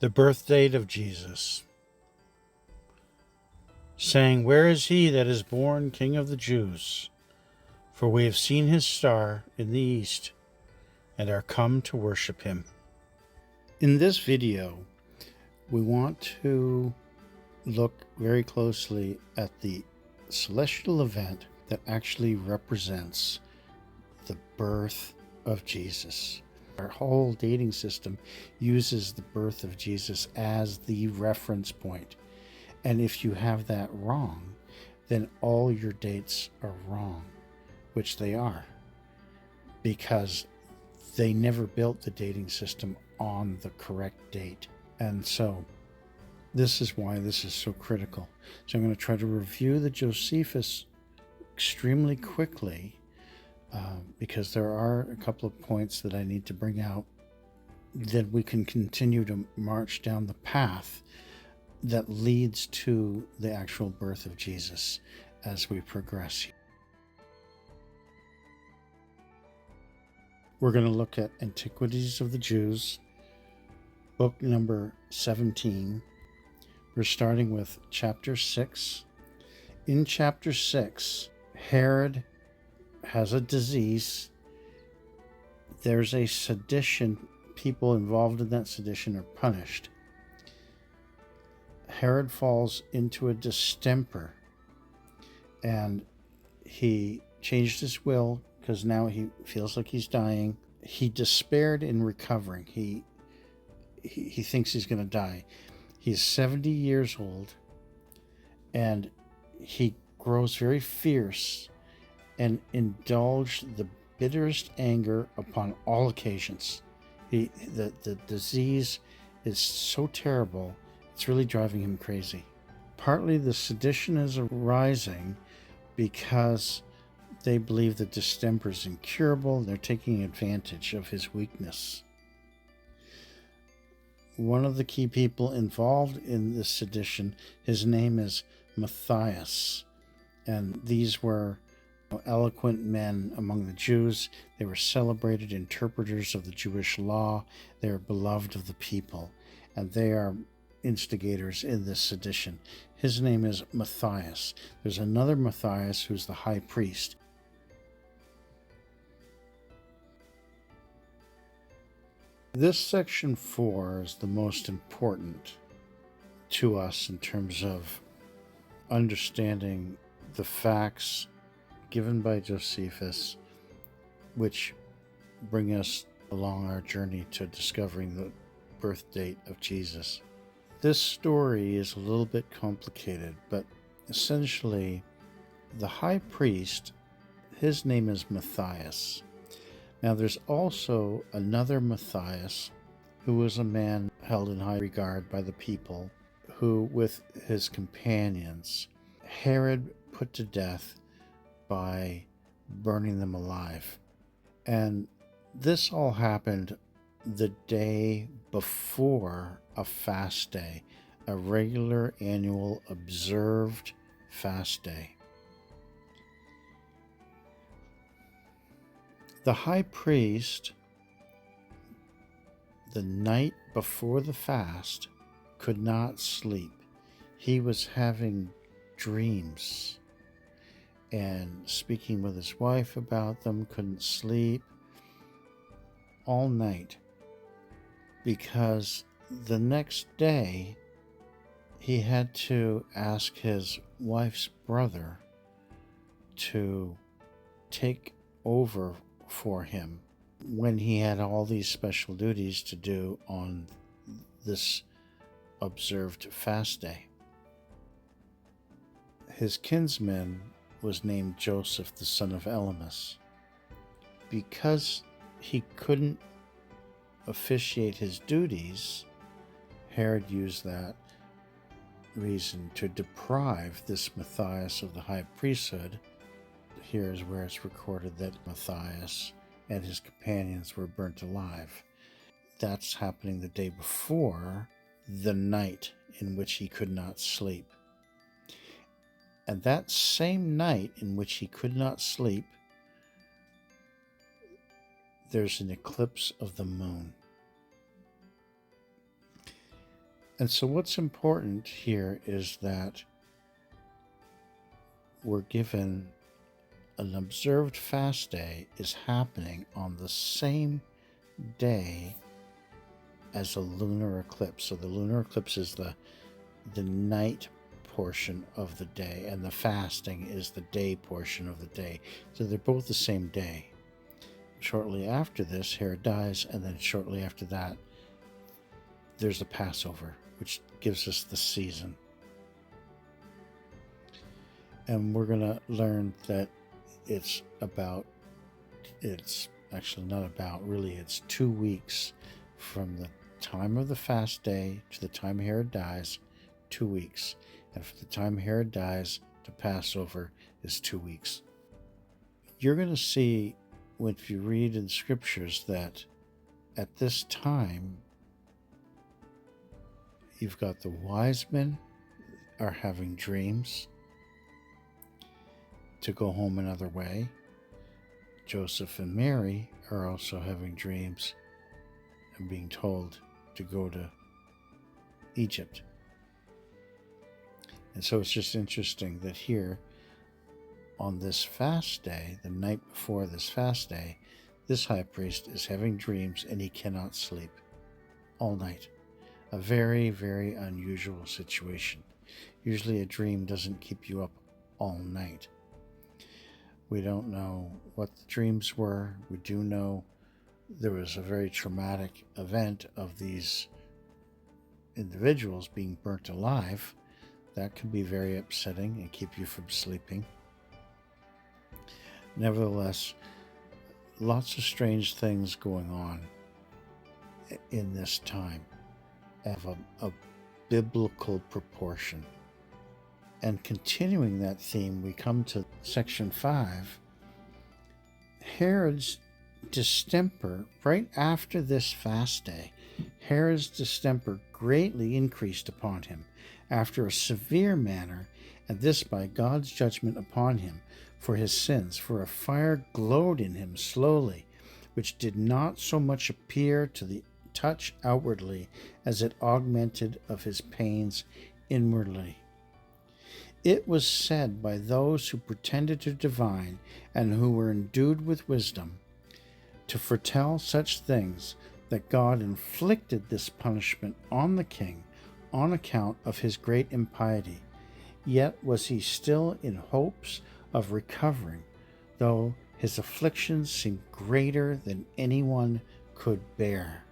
The birthdate of Jesus, saying, "Where is he that is born King of the Jews? For we have seen his star in the east, and are come to worship him." In this video, we want to look very closely at the celestial event that actually represents the birth of Jesus. Our whole dating system uses the birth of Jesus as the reference point. And if you have that wrong, then all your dates are wrong, which they are, because they never built the dating system on the correct date. And so this is why this is so critical. So I'm going to try to review the Josephus extremely quickly, because there are a couple of points that I need to bring out, that we can continue to march down the path that leads to the actual birth of Jesus as we progress. We're going to look at Antiquities of the Jews, book number 17. We're starting with chapter 6. In chapter 6, Herod has a disease. There's a sedition. People involved in that sedition are punished. Herod falls into a distemper, and he changed his will because now he feels like he's dying. He despaired in recovering. He thinks he's going to die. He's 70 years old, and he grows very fierce and indulged the bitterest anger upon all occasions. The disease is so terrible, it's really driving him crazy. Partly the sedition is arising because they believe that distemper is incurable. They're taking advantage of his weakness. One of the key people involved in this sedition, his name is Matthias, and these were eloquent men among the Jews. They were celebrated interpreters of the Jewish law. They are beloved of the people, and they are instigators in this sedition. His name is Matthias. There's another Matthias who's the high priest. This section 4 is the most important to us in terms of understanding the facts given by Josephus, which bring us along our journey to discovering the birth date of Jesus. This story is a little bit complicated, but essentially the high priest, his name is Matthias. Now there's also another Matthias who was a man held in high regard by the people, who with his companions Herod put to death by burning them alive. And this all happened the day before a fast day, a regular annual observed fast day. The high priest, the night before the fast, could not sleep. He was having dreams and speaking with his wife about them, couldn't sleep all night, because the next day he had to ask his wife's brother to take over for him when he had all these special duties to do on this observed fast day. His kinsman was named Joseph, the son of Elymas. Because he couldn't officiate his duties, Herod used that reason to deprive this Matthias of the high priesthood. Here is where it's recorded that Matthias and his companions were burnt alive. That's happening the day before the night in which he could not sleep. And that same night in which he could not sleep, there's an eclipse of the moon. And so what's important here is that we're given an observed fast day is happening on the same day as a lunar eclipse. So the lunar eclipse is the night portion of the day, and the fasting is the day portion of the day. So they're both the same day. Shortly after this, Herod dies, and then shortly after that, there's the Passover, which gives us the season. And we're going to learn that it's actually not about, really, it's 2 weeks from the time of the fast day to the time Herod dies, 2 weeks. And from the time Herod dies to Passover is 2 weeks. You're going to see, if you read in scriptures, that at this time, you've got the Wisemen are having dreams to go home another way. Joseph and Mary are also having dreams and being told to go to Egypt. And so it's just interesting that here on this fast day, the night before this fast day, this high priest is having dreams and he cannot sleep all night. A very, very unusual situation. Usually a dream doesn't keep you up all night. We don't know what the dreams were. We do know there was a very traumatic event of these individuals being burnt alive. That can be very upsetting and keep you from sleeping. Nevertheless, lots of strange things going on in this time of a biblical proportion. And continuing that theme, we come to section 5. Herod's distemper, right after this fast day, Herod's distemper greatly increased upon him after a severe manner, and this by God's judgment upon him for his sins. For a fire glowed in him slowly, which did not so much appear to the touch outwardly as it augmented of his pains inwardly. It was said by those who pretended to divine and who were endued with wisdom to foretell such things, that God inflicted this punishment on the king on account of his great impiety. Yet was he still in hopes of recovering, though his afflictions seemed greater than anyone could bear.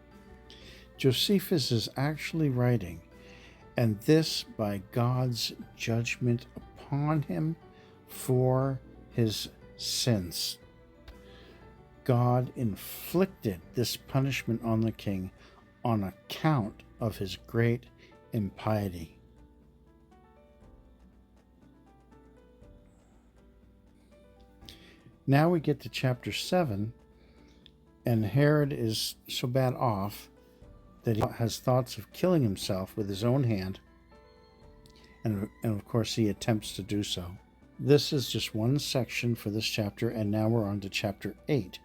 Josephus is actually writing, and this by God's judgment upon him for his sins. God inflicted this punishment on the king on account of his great impiety. Now we get to chapter 7, and Herod is so bad off that he has thoughts of killing himself with his own hand, and of course he attempts to do so. This is just one section for this chapter, and now we're on to chapter 8,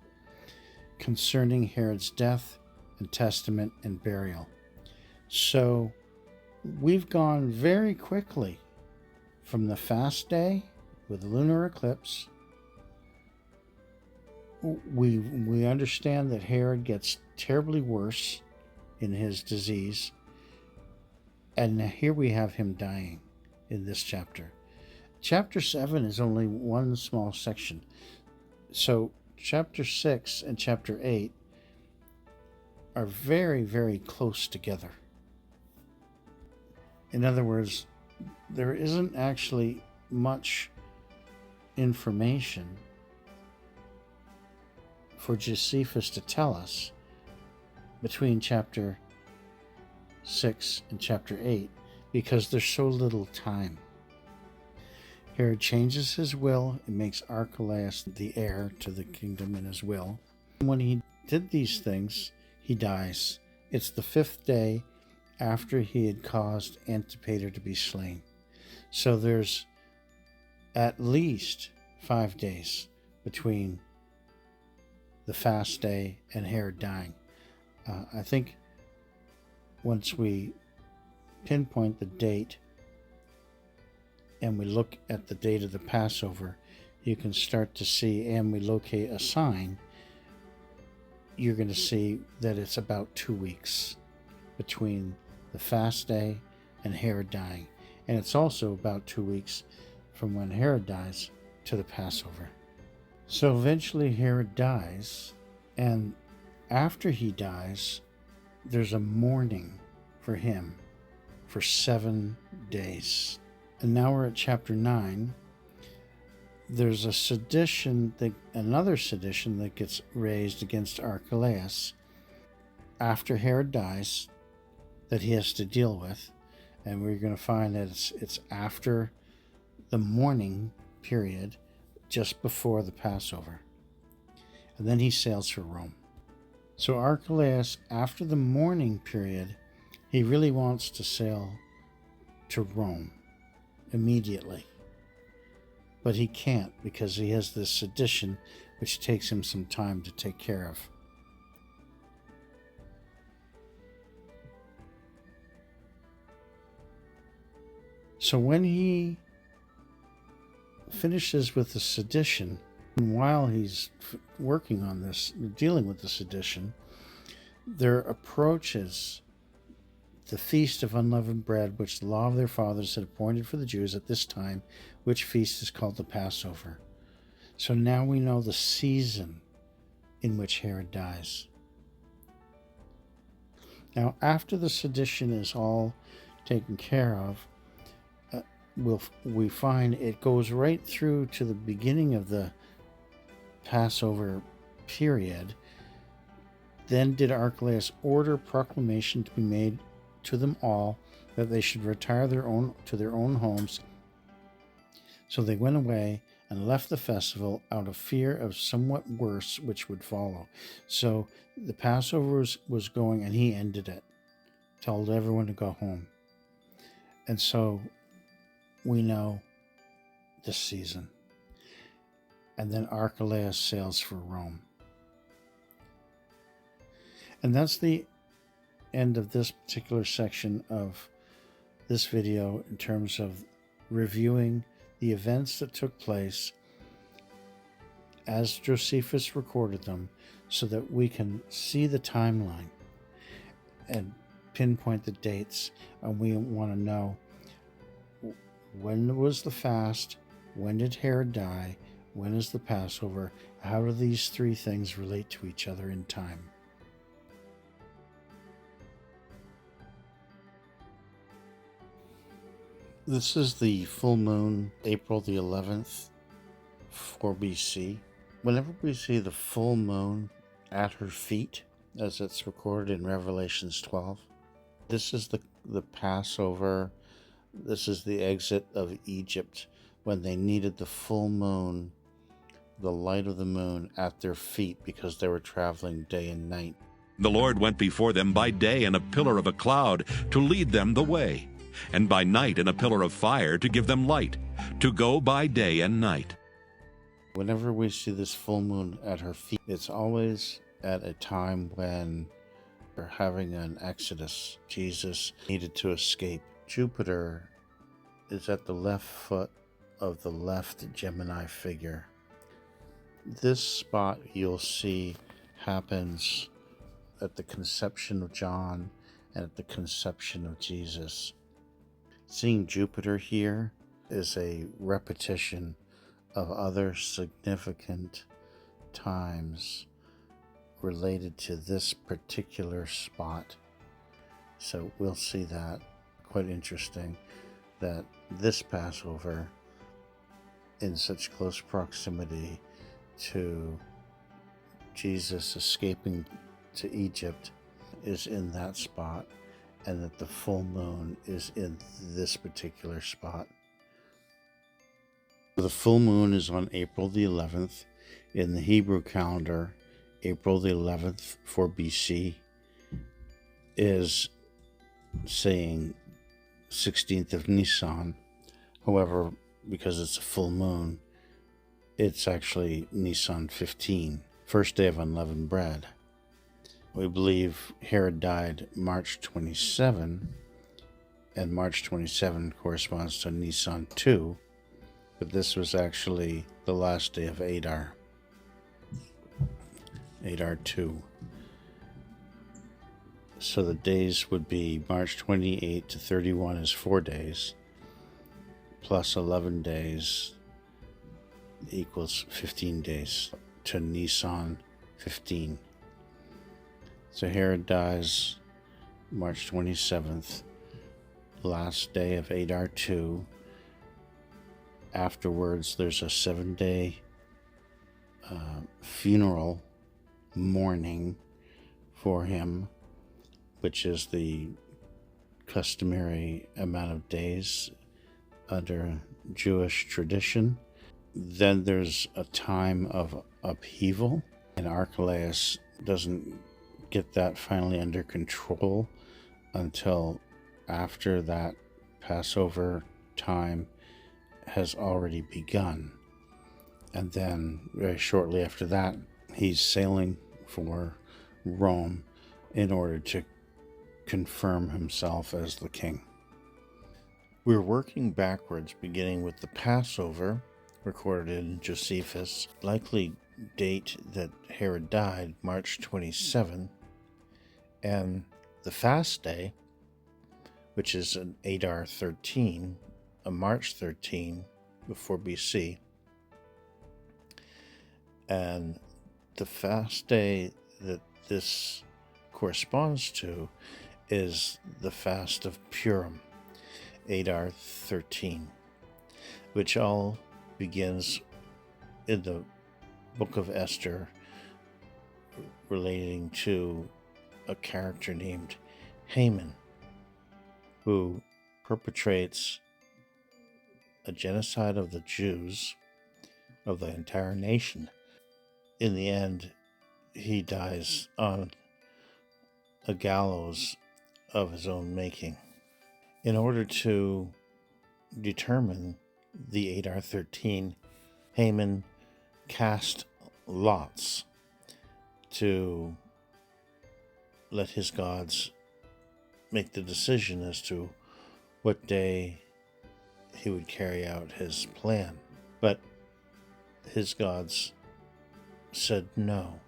concerning Herod's death and testament and burial. So we've gone very quickly from the fast day with the lunar eclipse. We understand that Herod gets terribly worse in his disease, and here we have him dying in this chapter. Chapter 7 is only one small section. So chapter 6 and chapter 8 are very, very close together. In other words, there isn't actually much information for Josephus to tell us between chapter 6 and chapter 8 because there's so little time. Herod changes his will and makes Archelaus the heir to the kingdom in his will. When he did these things, he dies. It's the 5th day after he had caused Antipater to be slain. So there's at least 5 days between the fast day and Herod dying. I think once we pinpoint the date and we look at the date of the Passover, you can start to see, and we locate a sign, you're going to see that it's about 2 weeks between the fast day and Herod dying. And it's also about 2 weeks from when Herod dies to the Passover. So eventually Herod dies, and after he dies, there's a mourning for him for 7 days. And now we're at chapter 9. There's another sedition that gets raised against Archelaus after Herod dies that he has to deal with. And we're going to find that it's after the mourning period, just before the Passover. And then he sails for Rome. So Archelaus, after the mourning period, he really wants to sail to Rome immediately. But he can't, because he has this sedition which takes him some time to take care of. So when he finishes with the sedition, and while he's working on this, dealing with the sedition, there approaches the feast of unleavened bread, which the law of their fathers had appointed for the Jews at this time, which feast is called the Passover. So now we know the season in which Herod dies. Now, after the sedition is all taken care of, we find it goes right through to the beginning of the Passover period. Then did Archelaus order proclamation to be made to them all that they should retire to their own homes. So they went away and left the festival out of fear of somewhat worse which would follow. So the Passover was going, and he ended it, told everyone to go home. And so we know this season. And then Archelaus sails for Rome. And that's the end of this particular section of this video in terms of reviewing the events that took place as Josephus recorded them, so that we can see the timeline and pinpoint the dates. And we want to know, when was the fast? When did Herod die? When is the Passover? How do these three things relate to each other in time? This is the full moon, April the 11th, 4 BC. Whenever we see the full moon at her feet, as it's recorded in Revelations 12, this is the Passover. This is the exit of Egypt, when they needed the full moon, the light of the moon, at their feet, because they were traveling day and night. The Lord went before them by day in a pillar of a cloud to lead them the way, and by night in a pillar of fire to give them light, to go by day and night. Whenever we see this full moon at her feet, it's always at a time when they're having an exodus. Jesus needed to escape. Jupiter is at the left foot of the left Gemini figure. This spot you'll see happens at the conception of John and at the conception of Jesus. Seeing Jupiter here is a repetition of other significant times related to this particular spot. So we'll see that. Quite interesting that this Passover, in such close proximity to Jesus escaping to Egypt, is in that spot, and that the full moon is in this particular spot. The full moon is on April the 11th. In the Hebrew calendar, April the 11th for BC is saying 16th of Nisan. However, because it's a full moon, it's actually Nisan 15, first day of unleavened bread. We believe Herod died March 27, and March 27 corresponds to Nisan 2, but this was actually the last day of Adar. Adar 2. So the days would be March 28 to 31 is 4 days, plus 11 days equals 15 days to Nisan 15. So Herod dies March 27th, last day of Adar 2. Afterwards, there's a 7-day funeral mourning for him, which is the customary amount of days under Jewish tradition. Then there's a time of upheaval, and Archelaus doesn't get that finally under control until after that Passover time has already begun. And then very shortly after that, he's sailing for Rome in order to confirm himself as the king. We're working backwards, beginning with the Passover, recorded in Josephus, likely date that Herod died, March 27, and the fast day, which is an Adar 13, a March 13 before BC, and the fast day that this corresponds to is the fast of Purim, Adar 13, which all begins in the book of Esther relating to a character named Haman, who perpetrates a genocide of the Jews, of the entire nation. In the end, he dies on a gallows of his own making. In order to determine the Adar 13, Haman cast lots to let his gods make the decision as to what day he would carry out his plan. But his gods said no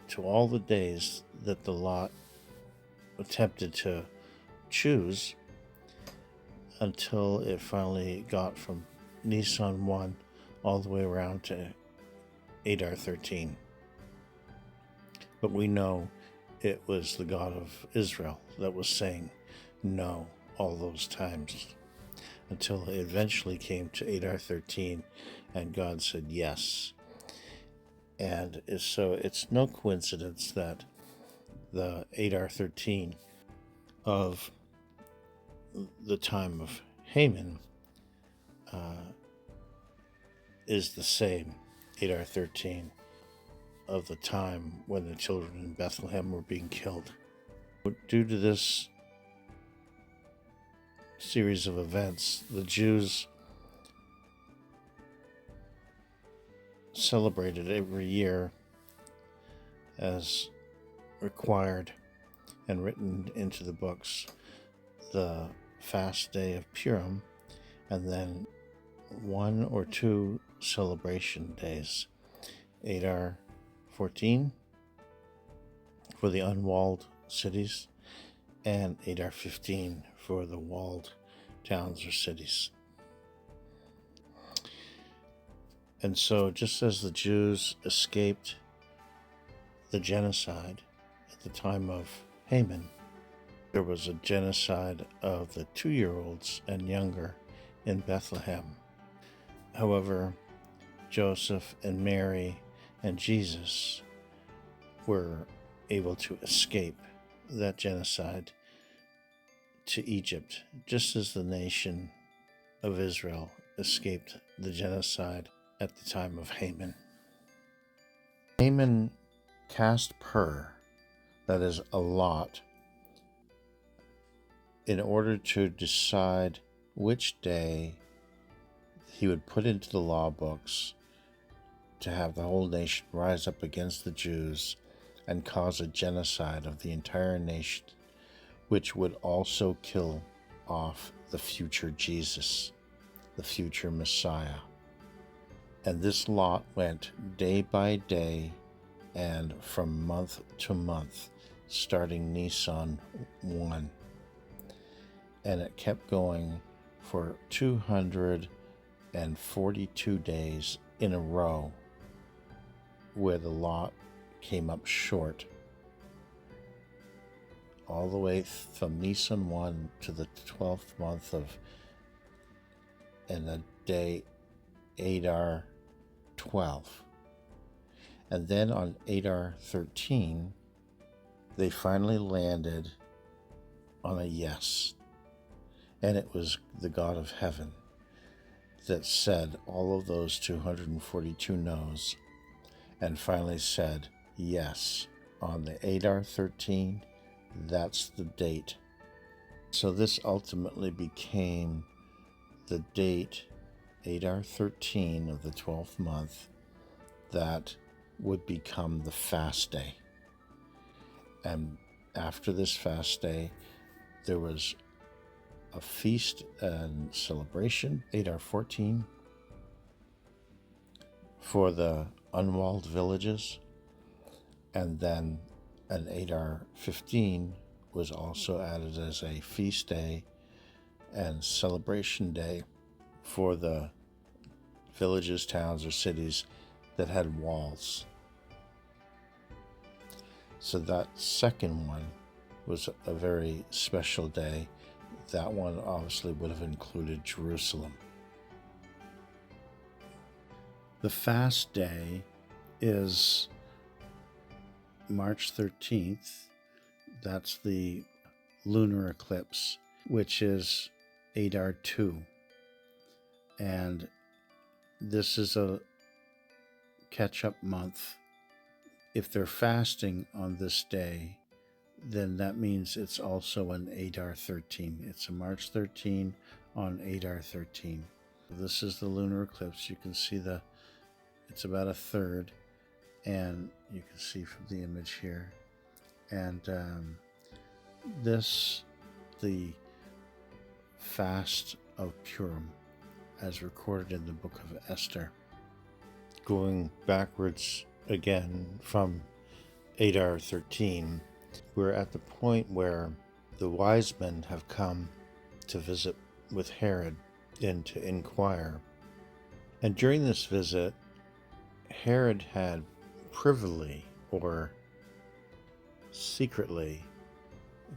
to all the days that the lot attempted to choose, until it finally got from Nisan 1 all the way around to Adar 13. But we know it was the God of Israel that was saying no all those times, until it eventually came to Adar 13 and God said yes. And so it's no coincidence that the Adar 13 of the time of Haman is the same Adar 13 of the time when the children in Bethlehem were being killed. Due to this series of events, the Jews celebrated every year, as required and written into the books, the fast day of Purim, and then 1 or 2 celebration days, Adar 14 for the unwalled cities, and Adar 15 for the walled towns or cities. And so just as the Jews escaped the genocide at the time of Haman, there was a genocide of the 2-year-olds and younger in Bethlehem. However, Joseph and Mary and Jesus were able to escape that genocide to Egypt, just as the nation of Israel escaped the genocide at the time of Haman. Haman cast pur, that is a lot, in order to decide which day he would put into the law books to have the whole nation rise up against the Jews and cause a genocide of the entire nation which would also kill off the future Jesus, the future Messiah. And this lot went day by day and from month to month, starting Nisan 1. And it kept going for 242 days in a row, where the lot came up short, all the way from Nisan 1 to the 12th month of, and the day Adar 12. And then on Adar 13, they finally landed on a yes. And it was the God of heaven that said all of those 242 no's and finally said yes. On the Adar 13, that's the date. So this ultimately became the date, Adar 13 of the 12th month, that would become the fast day. And after this fast day, there was a feast and celebration, Adar 14, for the unwalled villages. And then an Adar 15 was also added as a feast day and celebration day for the villages, towns, or cities that had walls. So that second one was a very special day. That one obviously would have included Jerusalem. The fast day is March 13th. That's the lunar eclipse, which is Adar 2. And this is a catch-up month. If they're fasting on this day, then that means it's also an Adar 13. It's a March 13 on Adar 13. This is the lunar eclipse. You can see it's about a third, and you can see from the image here. And the fast of Purim, as recorded in the book of Esther. Going backwards again from Adar 13, we're at the point where the Wisemen have come to visit with Herod and to inquire. And during this visit, Herod had privily or secretly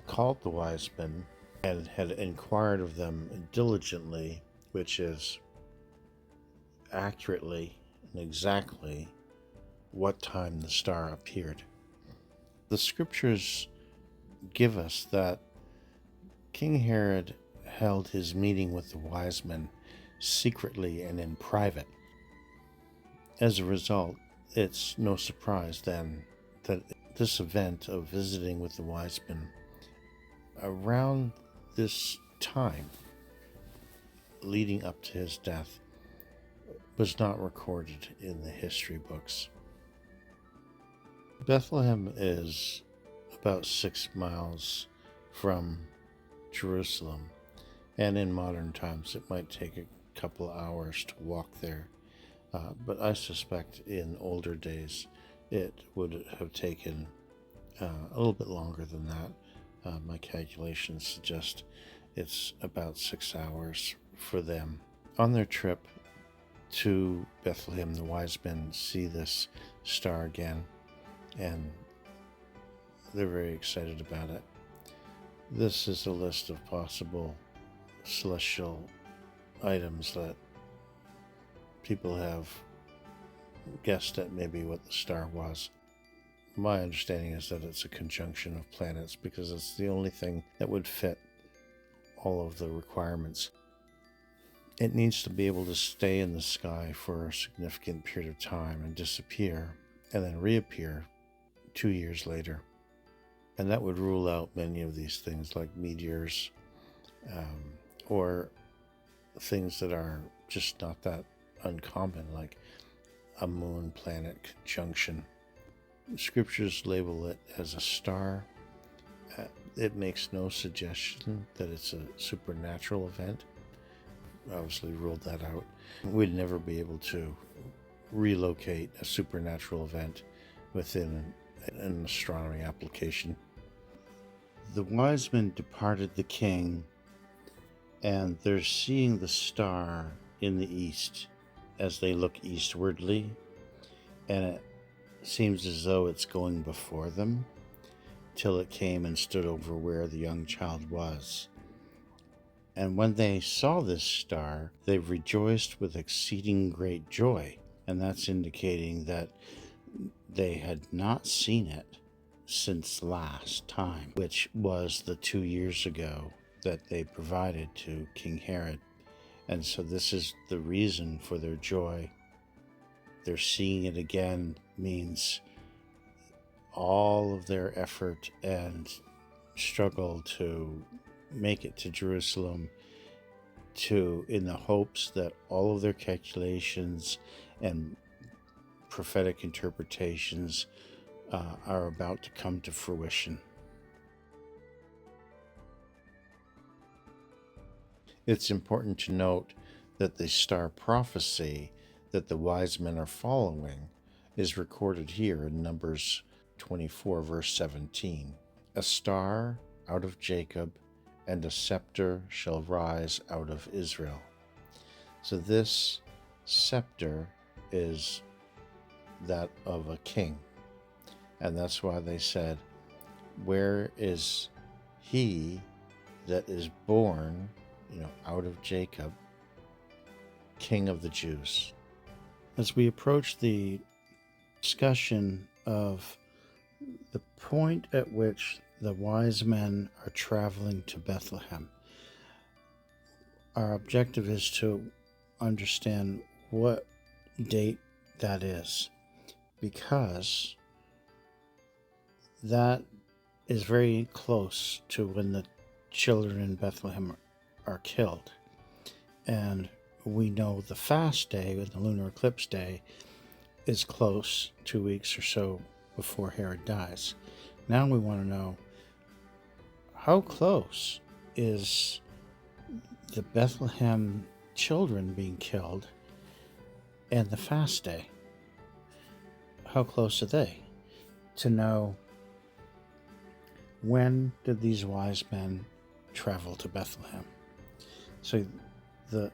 called the Wisemen and had inquired of them diligently, which is accurately and exactly what time the star appeared. The scriptures give us that King Herod held his meeting with the wise men secretly and in private. As a result, it's no surprise then that this event of visiting with the wise men around this time leading up to his death was not recorded in the history books. Bethlehem is about 6 miles from Jerusalem, and in modern times it might take a couple hours to walk there, but I suspect in older days it would have taken a little bit longer than that. My calculations suggest it's about 6 hours for them. On their trip to Bethlehem, the wise men see this star again, and they're very excited about it. This is a list of possible celestial items that people have guessed at maybe what the star was. My understanding is that it's a conjunction of planets because it's the only thing that would fit all of the requirements. It needs to be able to stay in the sky for a significant period of time and disappear, and then reappear 2 years later. And that would rule out many of these things like meteors, or things that are just not that uncommon, like a moon-planet conjunction. Scriptures label it as a star. It makes no suggestion that it's a supernatural event. Obviously ruled that out. We'd never be able to relocate a supernatural event within an astronomy application. The wise men departed the king, and they're seeing the star in the east as they look eastwardly, and it seems as though it's going before them till it came and stood over where the young child was. And when they saw this star, they rejoiced with exceeding great joy. And that's indicating that they had not seen it since last time, which was the 2 years ago that they provided to King Herod. And so this is the reason for their joy. They're seeing it again means all of their effort and struggle to make it to Jerusalem, in the hopes that all of their calculations and prophetic interpretations are about to come to fruition. It's important to note that the star prophecy that the wise men are following is recorded here in Numbers 24, verse 17. A star out of Jacob, and a scepter shall rise out of Israel. So this scepter is that of a king. And that's why they said, where is he that is born, out of Jacob, King of the Jews? As we approach the discussion of the point at which the wise men are traveling to Bethlehem, our objective is to understand what date that is, because that is very close to when the children in Bethlehem are killed. And we know the fast day, the lunar eclipse day, is close, 2 weeks or so before Herod dies. Now we want to know, how close is the Bethlehem children being killed and the fast day? How close are they? To know, when did these wise men travel to Bethlehem? So the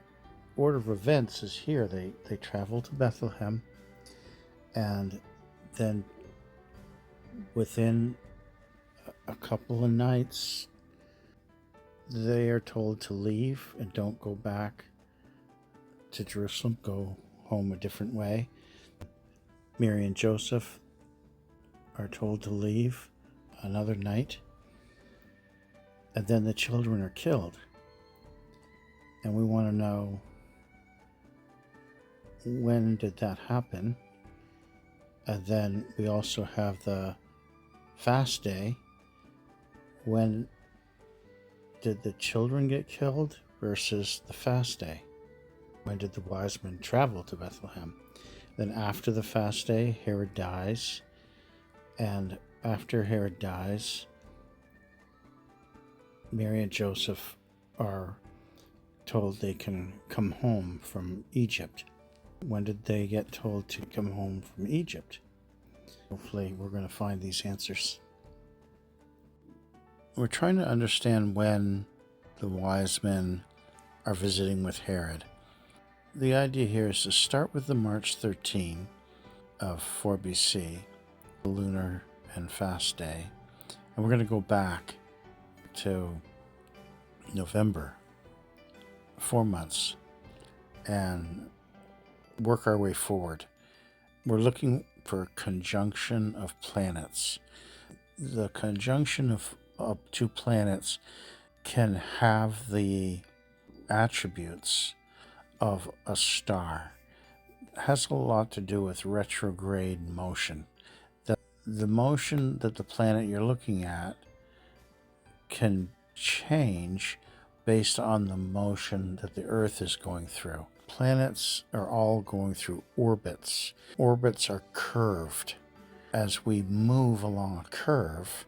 order of events is here. They travel to Bethlehem, and then within a couple of nights, they are told to leave and don't go back to Jerusalem, go home a different way. Mary and Joseph are told to leave another night, and then the children are killed. And we want to know, when did that happen? And then we also have the fast day. When did the children get killed versus the fast day? When did the wise men travel to Bethlehem? Then after the fast day, Herod dies. And after Herod dies, Mary and Joseph are told they can come home from Egypt. When did they get told to come home from Egypt? Hopefully we're going to find these answers. We're trying to understand when the wise men are visiting with Herod. The idea here is to start with the March 13 of 4 BC, the lunar and fast day, and we're going to go back to November, 4 months, and work our way forward. We're looking for a conjunction of planets. The conjunction of two planets can have the attributes of a star. It has a lot to do with retrograde motion. The motion that the planet you're looking at can change based on the motion that the Earth is going through. Planets are all going through orbits. Orbits are curved. As we move along a curve,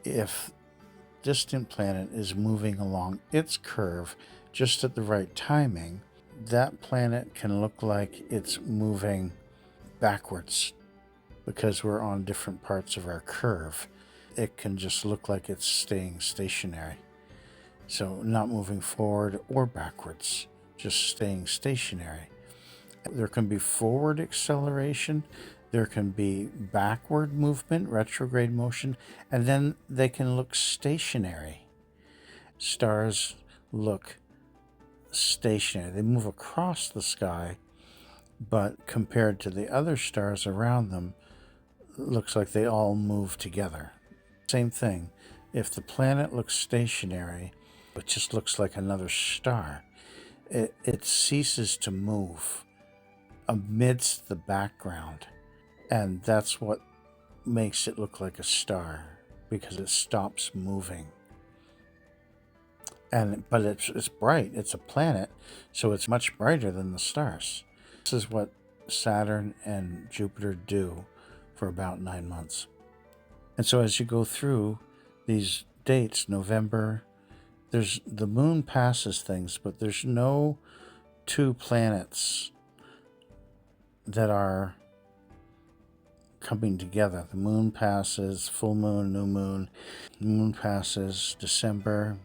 if distant planet is moving along its curve just at the right timing, that planet can look like it's moving backwards because we're on different parts of our curve. It can just look like it's staying stationary. So not moving forward or backwards, just staying stationary. There can be forward acceleration, there can be backward movement, retrograde motion, and then they can look stationary. Stars look stationary. They move across the sky, but compared to the other stars around them, it looks like they all move together. Same thing. If the planet looks stationary, it just looks like another star. It ceases to move amidst the background. And that's what makes it look like a star, because it stops moving. But it's bright. It's a planet, so it's much brighter than the stars. This is what Saturn and Jupiter do for about 9 months. And so as you go through these dates, November, the moon passes things, but there's no two planets that are coming together. The moon passes, full moon, new moon. The moon passes December,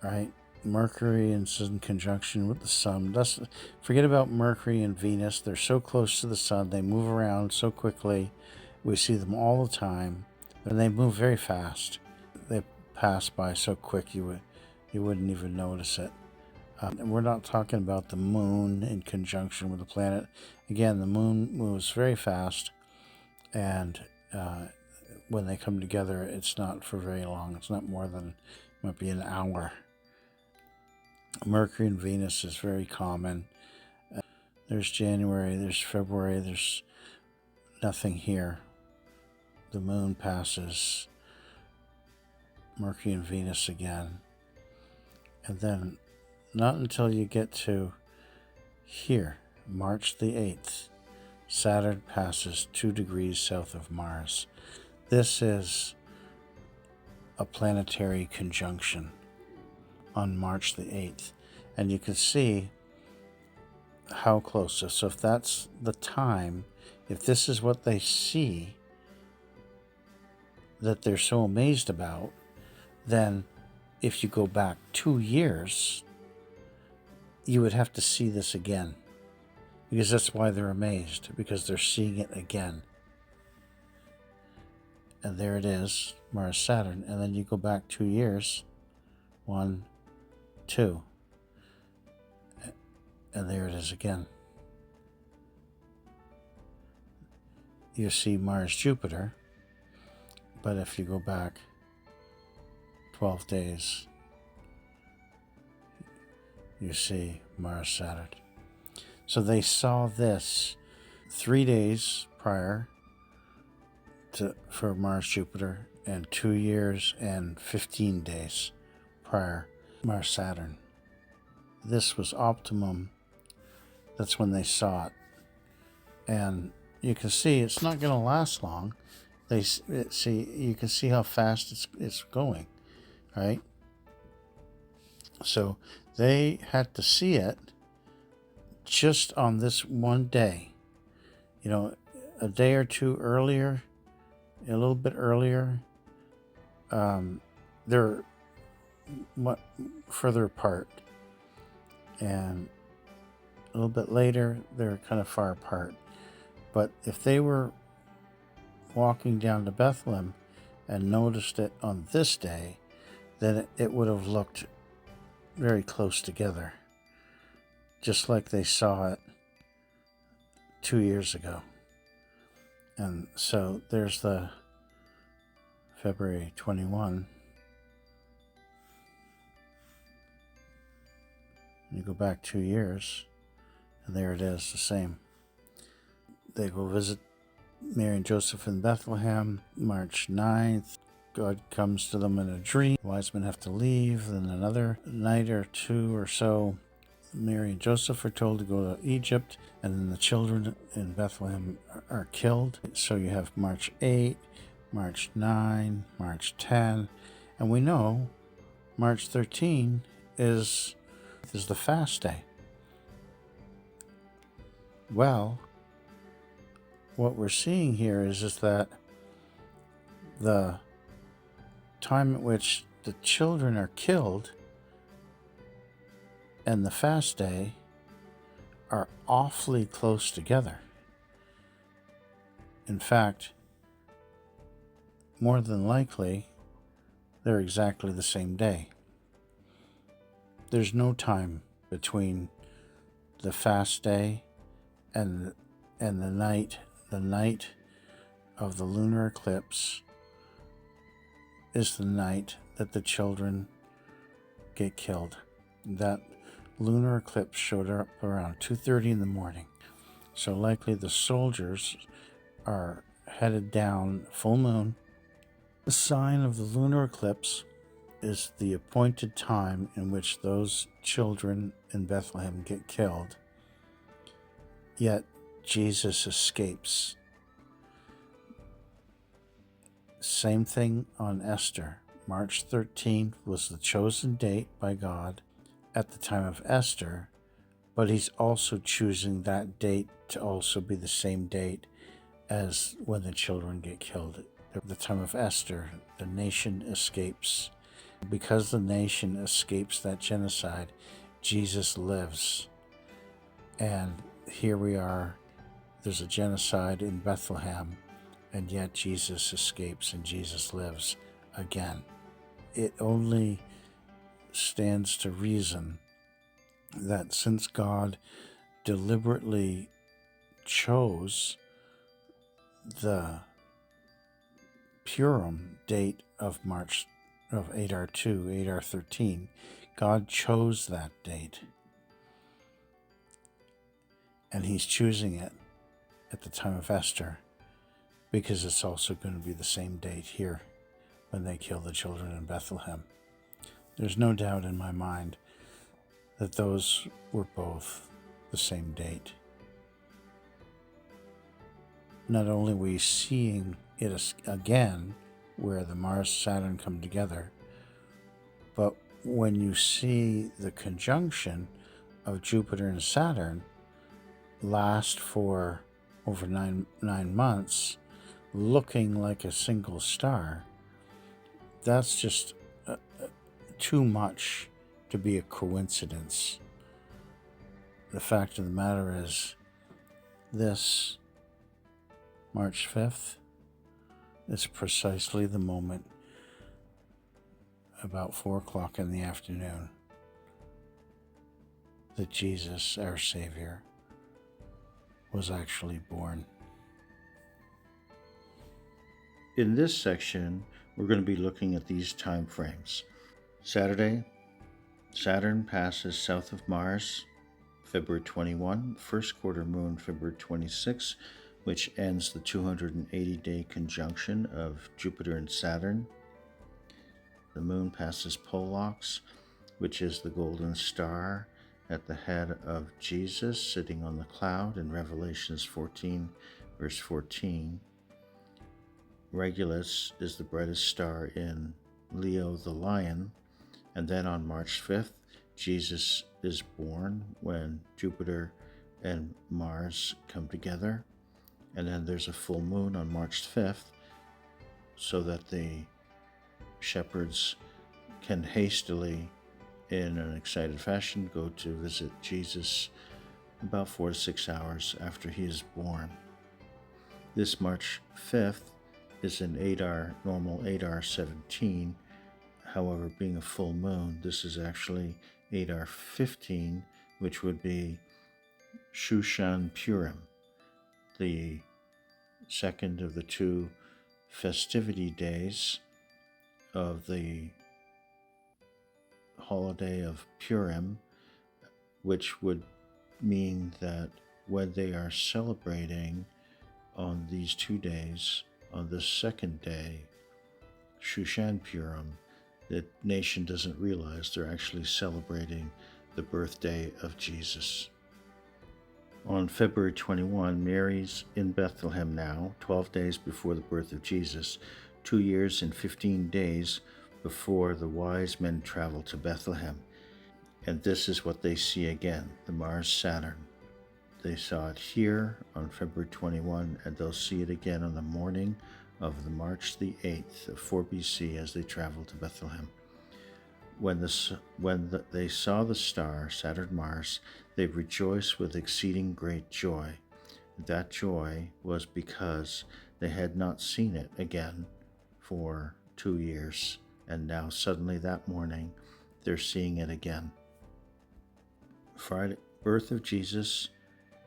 right? Mercury is in conjunction with the sun. Forget about Mercury and Venus. They're so close to the sun. They move around so quickly. We see them all the time. And they move very fast. They pass by so quick you wouldn't even notice it. And we're not talking about the moon in conjunction with the planet. Again, the moon moves very fast. And when they come together, it's not for very long. It's not more than, might be an hour. Mercury and Venus is very common. There's January, there's February, there's nothing here. The moon passes Mercury and Venus again. And then not until you get to here, March the 8th, Saturn passes 2 degrees south of Mars. This is a planetary conjunction on March the 8th. And you can see how close. So if that's the time, if this is what they see that they're so amazed about, then if you go back 2 years, you would have to see this again. Because that's why they're amazed, because they're seeing it again. And there it is, Mars, Saturn. And then you go back 2 years, 1, 2. And there it is again. You see Mars, Jupiter. But if you go back 12 days, you see Mars, Saturn. So they saw this 3 days prior for Mars, Jupiter, and 2 years and 15 days prior Mars, Saturn. This was optimum. That's when they saw it. And you can see it's not going to last long. You can see how fast it's going, right? So they had to see it just on this one day. You know, a day or two earlier, a little bit earlier, they're much further apart. And a little bit later, they're kind of far apart. But if they were walking down to Bethlehem and noticed it on this day, then it would have looked very close together, just like they saw it 2 years ago. And so there's the February 21. You go back 2 years, and there it is, the same. They go visit Mary and Joseph in Bethlehem, March 9th. God comes to them in a dream. Wisemen have to leave. Then another night or two or so, Mary and Joseph are told to go to Egypt, and then the children in Bethlehem are killed. So you have March 8, March 9, March 10, and we know March 13 is the fast day. Well, what we're seeing here is that the time at which the children are killed and the fast day are awfully close together. In fact, more than likely, they're exactly the same day. There's no time between the fast day and the night. The night of the lunar eclipse is the night that the children get killed. That lunar eclipse showed up around 2:30 in the morning. So likely the soldiers are headed down full moon. The sign of the lunar eclipse is the appointed time in which those children in Bethlehem get killed. Yet Jesus escapes. Same thing on Esther. March 13th was the chosen date by God at the time of Esther, but he's also choosing that date to also be the same date as when the children get killed. At the time of Esther, the nation escapes. Because the nation escapes that genocide, Jesus lives. And here we are, there's a genocide in Bethlehem, and yet Jesus escapes and Jesus lives again. It only stands to reason that since God deliberately chose the Purim date of Adar 2, Adar 13, God chose that date. And he's choosing it at the time of Esther because it's also going to be the same date here when they kill the children in Bethlehem. There's no doubt in my mind that those were both the same date. Not only are we seeing it again where the Mars-Saturn come together, but when you see the conjunction of Jupiter and Saturn last for over nine months, looking like a single star, that's just too much to be a coincidence. The fact of the matter is, this March 5th is precisely the moment about 4 o'clock in the afternoon that Jesus, our Savior, was actually born. In this section, we're going to be looking at these time frames. Saturday, Saturn passes south of Mars, February 21, first quarter moon, February 26, which ends the 280-day conjunction of Jupiter and Saturn. The moon passes Pollux, which is the golden star at the head of Jesus sitting on the cloud in Revelations 14, verse 14. Regulus is the brightest star in Leo the lion. And then on March 5th, Jesus is born when Jupiter and Mars come together. And then there's a full moon on March 5th so that the shepherds can hastily, in an excited fashion, go to visit Jesus about 4 to 6 hours after he is born. This March 5th is an normal Adar 17. However, being a full moon, this is actually Adar 15, which would be Shushan Purim, the second of the 2 festivity days of the holiday of Purim, which would mean that when they are celebrating on these 2 days, on the second day, Shushan Purim, the nation doesn't realize they're actually celebrating the birthday of Jesus. On February 21, Mary's in Bethlehem now, 12 days before the birth of Jesus, 2 years and 15 days before the wise men travel to Bethlehem. And this is what they see again, the Mars Saturn. They saw it here on February 21, and they'll see it again on the morning of the March the 8th of 4 BC as they travel to Bethlehem. When they saw the star, Saturn Mars, they rejoiced with exceeding great joy. That joy was because they had not seen it again for 2 years, and now suddenly that morning they're seeing it again. Friday, birth of Jesus,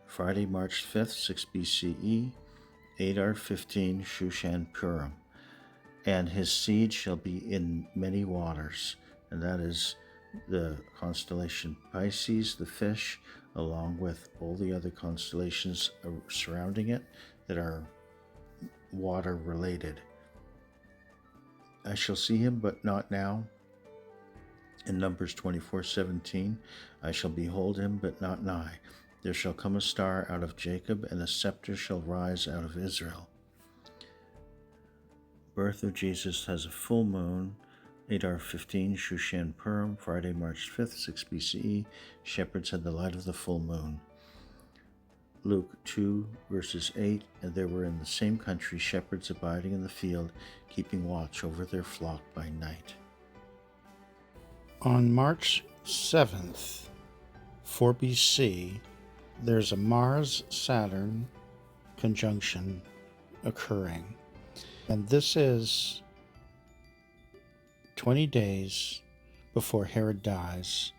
Friday, March 5th, 6 BCE, Adar 15, Shushan Purim. And his seed shall be in many waters, and that is the constellation Pisces, the fish, along with all the other constellations surrounding it that are water related. I shall see him, but not now. In Numbers 24:17, I shall behold him, but not nigh. There shall come a star out of Jacob, and a scepter shall rise out of Israel. Birth of Jesus has a full moon, Adar 15, Shushan Purim, Friday, March 5th, 6 BCE. Shepherds had the light of the full moon. Luke 2, verses 8, and there were in the same country shepherds abiding in the field, keeping watch over their flock by night. On March 7th, 4 BC, there's a Mars-Saturn conjunction occurring. And this is 20 days before Herod dies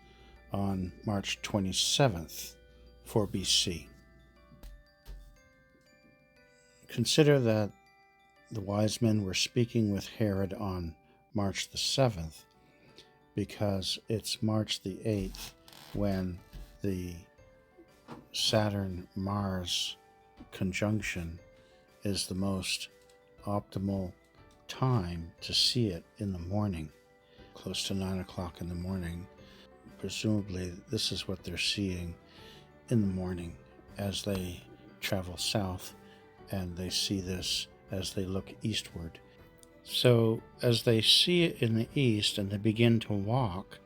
on March 27th, 4 BC. Consider that the wise men were speaking with Herod on March the 7th, because it's March the 8th when the Saturn-Mars conjunction is the most optimal time to see it in the morning, close to 9 o'clock in the morning. Presumably, this is what they're seeing in the morning as they travel south, and they see this as they look eastward. So as they see it in the east and they begin to walk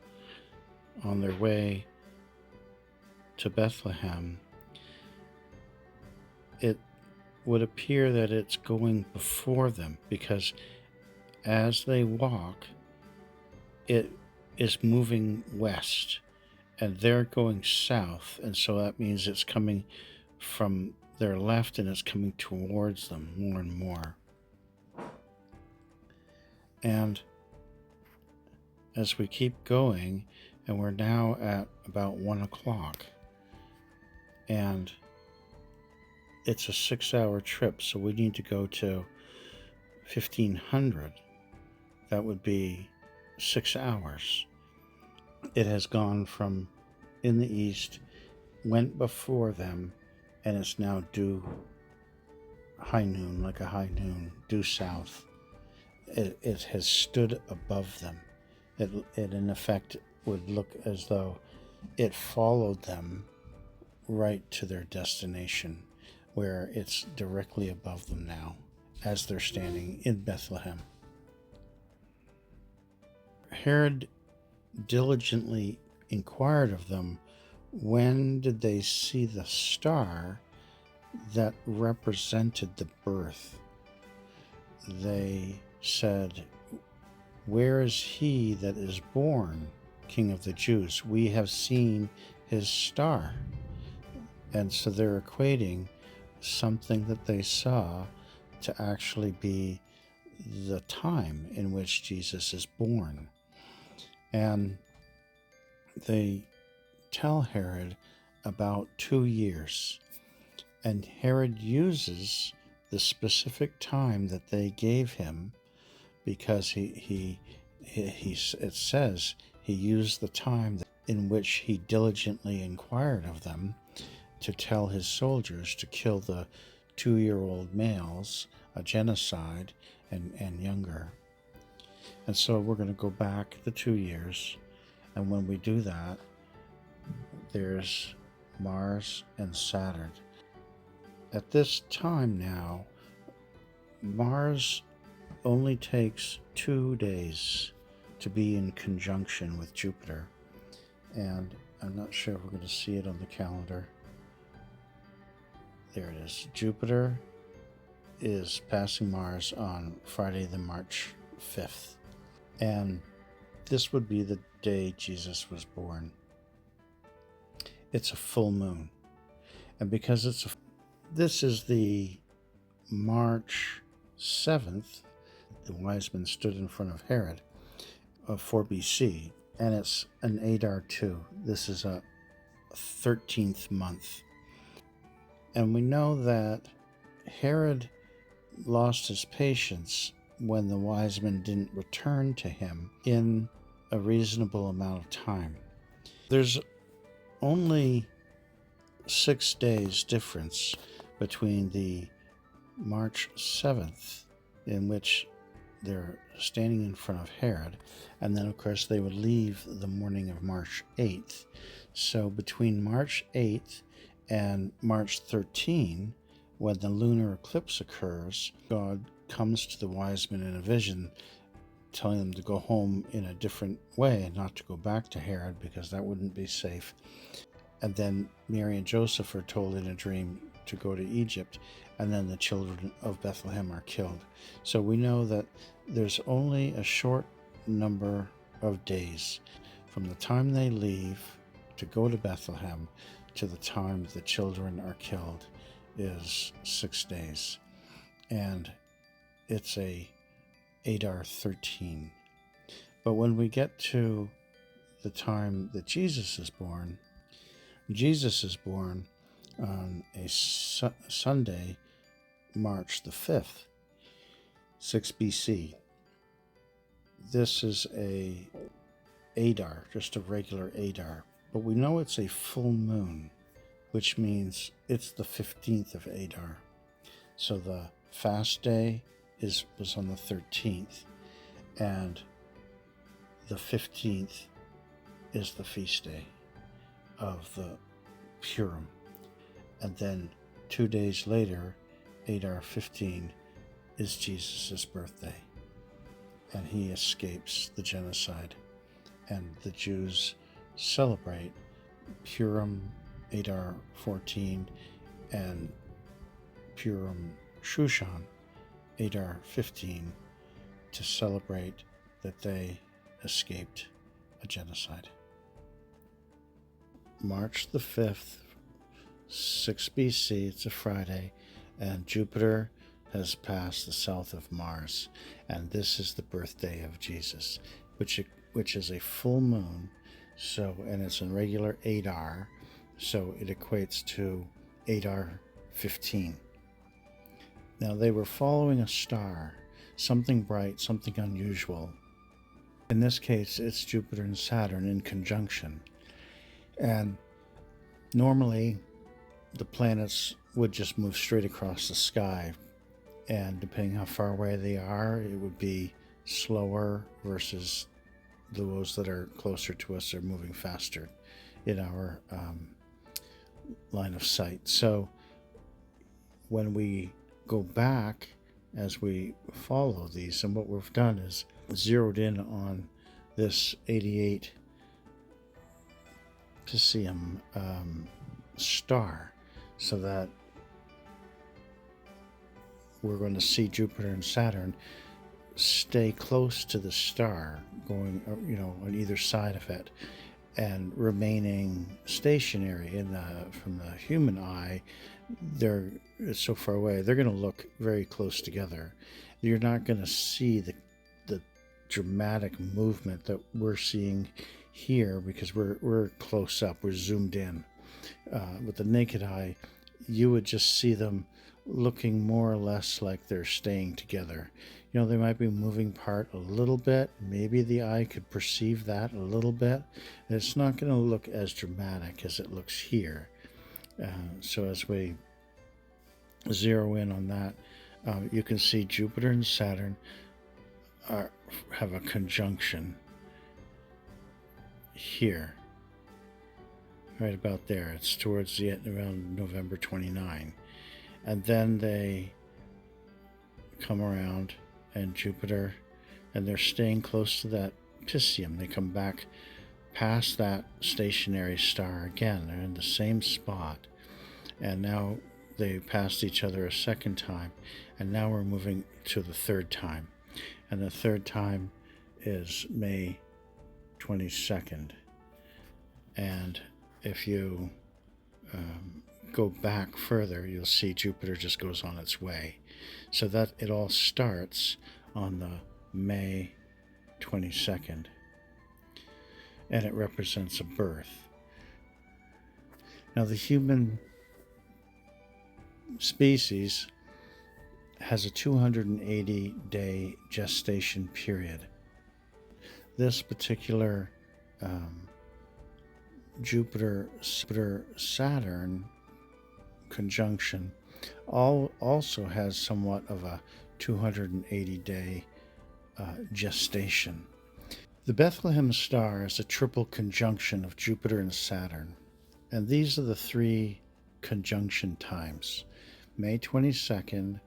on their way to Bethlehem, it would appear that it's going before them, because as they walk, it is moving west and they're going south, and so that means it's coming from their left and it's coming towards them more and more. And as we keep going, and we're now at about 1 o'clock, and it's a 6-hour trip, so we need to go to 1500. That would be 6 hours. It has gone from in the east, went before them, and it's now due high noon, like a high noon, due south. It has stood above them. It in effect would look as though it followed them right to their destination, where it's directly above them now as they're standing in Bethlehem. Herod diligently inquired of them, when did they see the star that represented the birth? They said, where is he that is born King of the Jews? We have seen his star. And so they're equating something that they saw to actually be the time in which Jesus is born. And they tell Herod about 2 years. And Herod uses the specific time that they gave him, because it says he used the time in which he diligently inquired of them to tell his soldiers to kill the 2-year-old males, a genocide, and younger. And so we're going to go back the 2 years, and when we do that, there's Mars and Saturn. At this time now, Mars only takes 2 days to be in conjunction with Jupiter. And I'm not sure if we're going to see it on the calendar. There it is. Jupiter is passing Mars on Friday, the March 5th. And this would be the day Jesus was born. It's a full moon. And because this is the March 7th, the Wisemen stood in front of Herod of 4 BC, and it's an Adar 2. This is a 13th month. And we know that Herod lost his patience when the wise men didn't return to him in a reasonable amount of time. There's only 6 days difference between the March 7th, in which they're standing in front of Herod, and then of course they would leave the morning of March 8th. So between March 8th and March 13, when the lunar eclipse occurs, God comes to the wise men in a vision, telling them to go home in a different way and not to go back to Herod, because that wouldn't be safe. And then Mary and Joseph are told in a dream to go to Egypt, and then the children of Bethlehem are killed. So we know that there's only a short number of days from the time they leave to go to Bethlehem to the time the children are killed is 6 days. And it's a Adar 13. But when we get to the time that Jesus is born on a Sunday, March the 5th, 6 BC. This is a Adar, just a regular Adar. But we know it's a full moon, which means it's the 15th of Adar. So the fast day was on the 13th, and the 15th is the feast day of the Purim. And then 2 days later, Adar 15, is Jesus' birthday. And he escapes the genocide. And the Jews celebrate Purim, Adar 14, and Purim Shushan, Adar 15, to celebrate that they escaped a genocide. March the 5th, 6 BC, it's a Friday, and Jupiter has passed the south of Mars, and this is the birthday of Jesus, which is a full moon, and it's a regular Adar, so it equates to Adar 15. Now they were following a star, something bright, something unusual. In this case, it's Jupiter and Saturn in conjunction. And normally, the planets would just move straight across the sky. And depending how far away they are, it would be slower versus those that are closer to us are moving faster in our line of sight. So when we go back as we follow these, and what we've done is zeroed in on this 88 Piscium star, so that we're going to see Jupiter and Saturn stay close to the star, going, on either side of it, and remaining stationary. From the human eye, it's so far away, they're going to look very close together. You're not going to see the dramatic movement that we're seeing here, because we're close up, we're zoomed in. With the naked eye, you would just see them looking more or less like they're staying together. They might be moving apart a little bit. Maybe the eye could perceive that a little bit. And it's not going to look as dramatic as it looks here. So as we zero in on that, you can see Jupiter and Saturn have a conjunction here, right about there. It's towards the end, around November 29, and then they come around, and Jupiter, and they're staying close to that Piscium. They come back past that stationary star again. They're in the same spot. And now they passed each other a second time. And now we're moving to the third time. And the third time is May 22nd. And if you go back further, you'll see Jupiter just goes on its way. So that it all starts on the May 22nd. And it represents a birth. Now, the human species has a 280-day gestation period. This particular Jupiter-Saturn conjunction also has somewhat of a 280-day gestation. The Bethlehem star is a triple conjunction of Jupiter and Saturn, and these are the three conjunction times: May 22nd,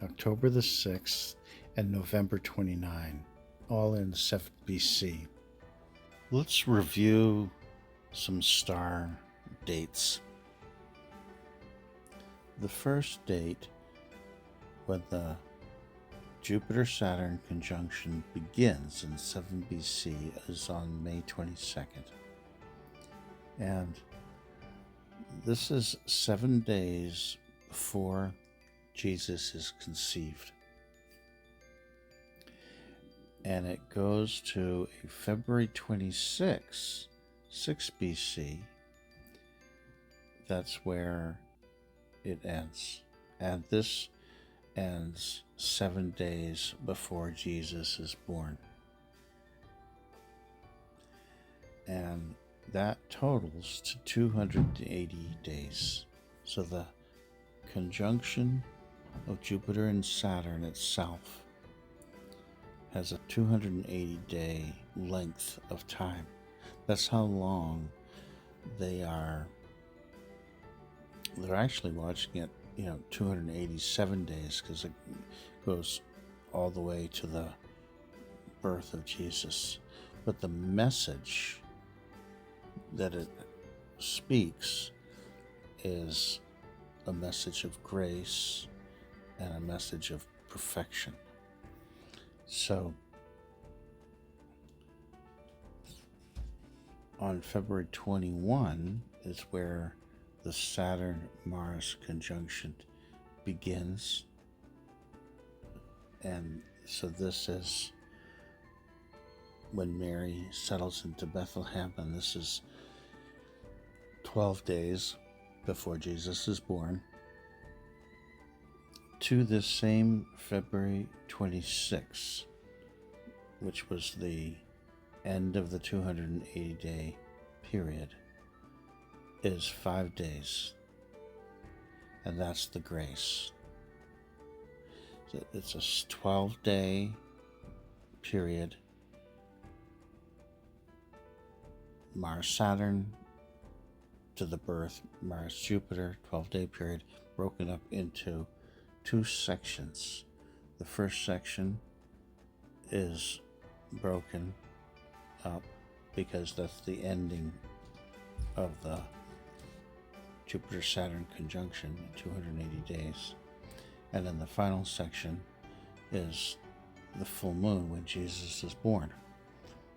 October the 6th, and November 29, all in 7 BC. Let's review some star dates. The first date when the Jupiter-Saturn conjunction begins in 7 BC is on May 22nd. And this is 7 days before Jesus is conceived. And it goes to February 26, 6 BC. That's where it ends. And this ends 7 days before Jesus is born. And that totals to 280 days. So the conjunction of Jupiter and Saturn itself has a 280-day length of time. That's how long they're actually watching it, 287 days, because it goes all the way to the birth of Jesus. But the message that it speaks is a message of grace and a message of perfection. So on February 21 is where the Saturn-Mars conjunction begins. And so this is when Mary settles into Bethlehem, and this is 12 days before Jesus is born. To this same February 26, which was the end of the 280-day period, is 5 days, and that's the grace. It's a 12-day period. Mars-Saturn to the birth, Mars-Jupiter, 12-day period, broken up into 2 sections. The first section is broken up because that's the ending of the Jupiter-Saturn conjunction in 280 days. And then the final section is the full moon when Jesus is born.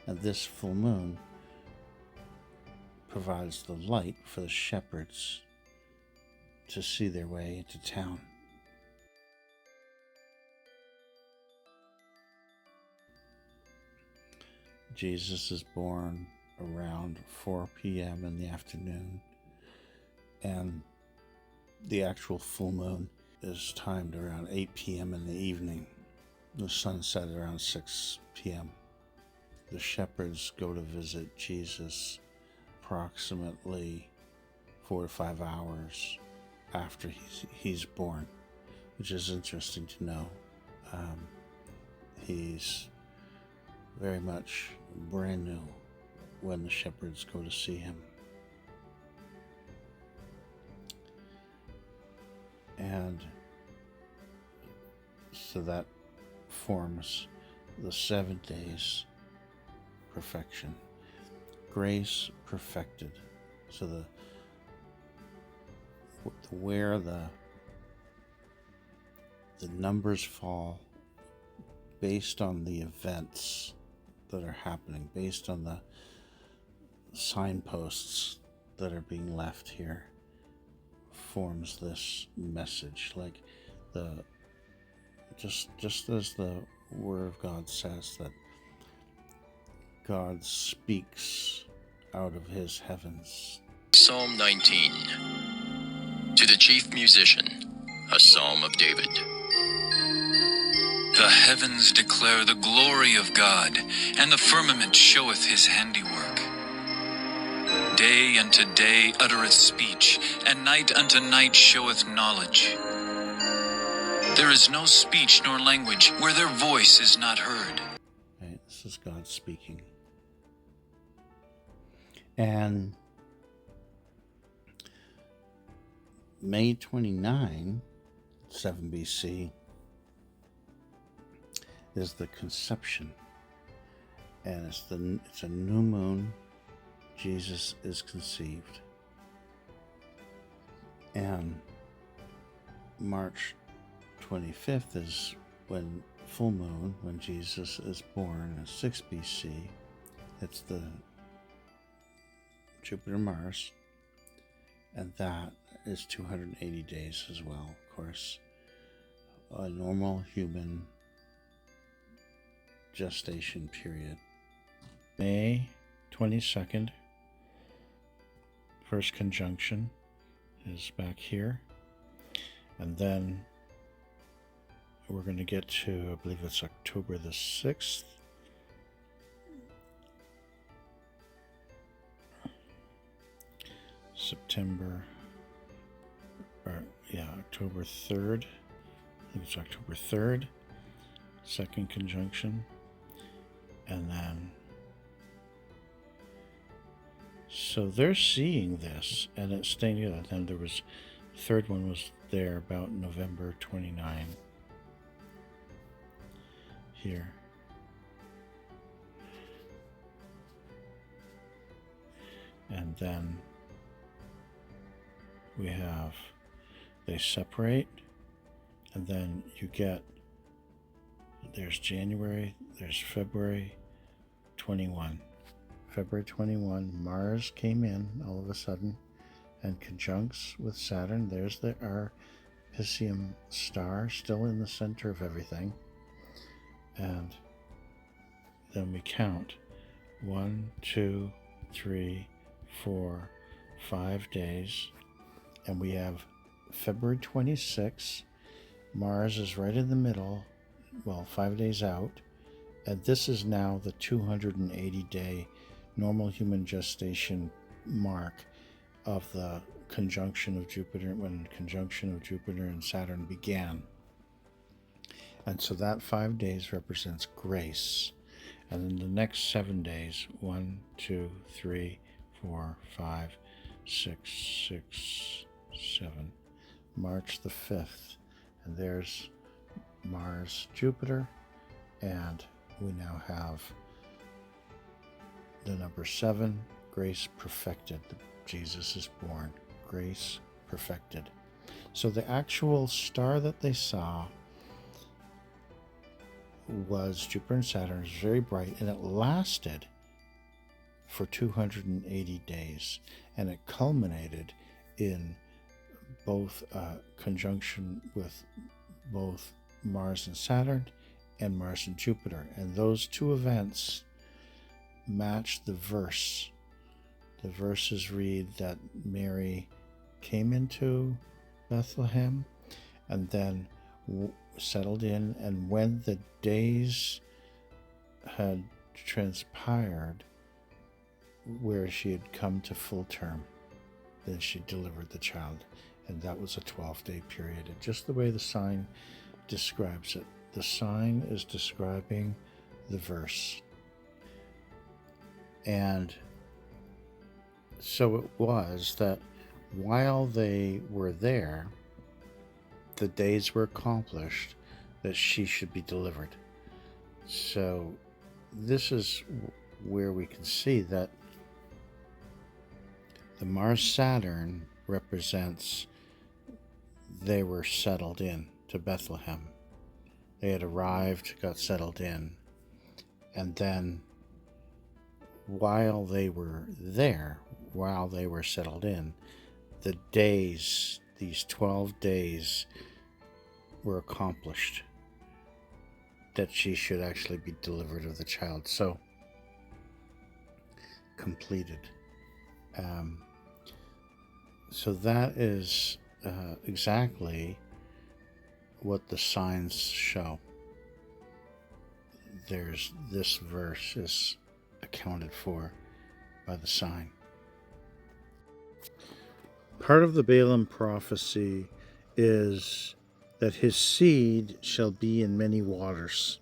And this full moon provides the light for the shepherds to see their way into town. Jesus is born around 4 p.m. in the afternoon, and the actual full moon is timed around 8 p.m. in the evening. The sunset around 6 p.m. The shepherds go to visit Jesus approximately 4 to 5 hours after he's born, which is interesting to know. He's very much brand new when the shepherds go to see him. And so that forms the 7 days perfection. Grace perfected. So where the numbers fall based on the events that are happening, based on the signposts that are being left here, forms this message. Like just as the Word of God says that God speaks out of his heavens. Psalm 19. To the chief musician, a psalm of David. The heavens declare the glory of God, and the firmament showeth his handiwork. Day unto day uttereth speech, and night unto night showeth knowledge. There is no speech nor language where their voice is not heard. Right, this is God speaking. And May 29, 7 BC, is the conception. And it's a new moon. Jesus is conceived. And March 25th is when full moon, when Jesus is born, in 6 BC. It's the Jupiter-Mars, and that is 280 days as well, of course. A normal human gestation period. May 22nd, first conjunction is back here, and then we're going to get to, I believe it's October the 6th. October 3rd. I think it's October 3rd, second conjunction. And then, so they're seeing this, and it's staying together. Then there was, the third one was there about November 29 here. And then we have, they separate, and then you get, there's January, there's February 21. February 21, Mars came in all of a sudden and conjuncts with Saturn. There's our Piscium star still in the center of everything. And then we count 1, 2, 3, 4, 5 days. And we have February 26. Mars is right in the middle, well, 5 days out. And this is now the 280-day normal human gestation mark of the conjunction of Jupiter, when conjunction of Jupiter and Saturn began. And so that 5 days represents grace. And then the next 7 days, 1, 2, 3, 4, 5, 6, 7, March the 5th. And there's Mars, Jupiter, and we now have the number 7, grace perfected. Jesus is born, grace perfected. So the actual star that they saw was Jupiter and Saturn. It was very bright, and it lasted for 280 days, and it culminated in both conjunction with both Mars and Saturn and Mars and Jupiter. And those two events match the verse. The verses read that Mary came into Bethlehem and then settled in, and when the days had transpired where she had come to full term, then she delivered the child. And that was a 12-day period. And just the way the sign describes it, the sign is describing the verse. And so it was that while they were there, the days were accomplished that she should be delivered. So this is where we can see that the Mars Saturn represents they were settled in to Bethlehem. They had arrived, got settled in, and then while they were there, while they were settled in, the days, these 12 days, were accomplished, that she should actually be delivered of the child. So, completed. So that is exactly what the signs show. This verse is accounted for by the sign. Part of the Balaam prophecy is that his seed shall be in many waters.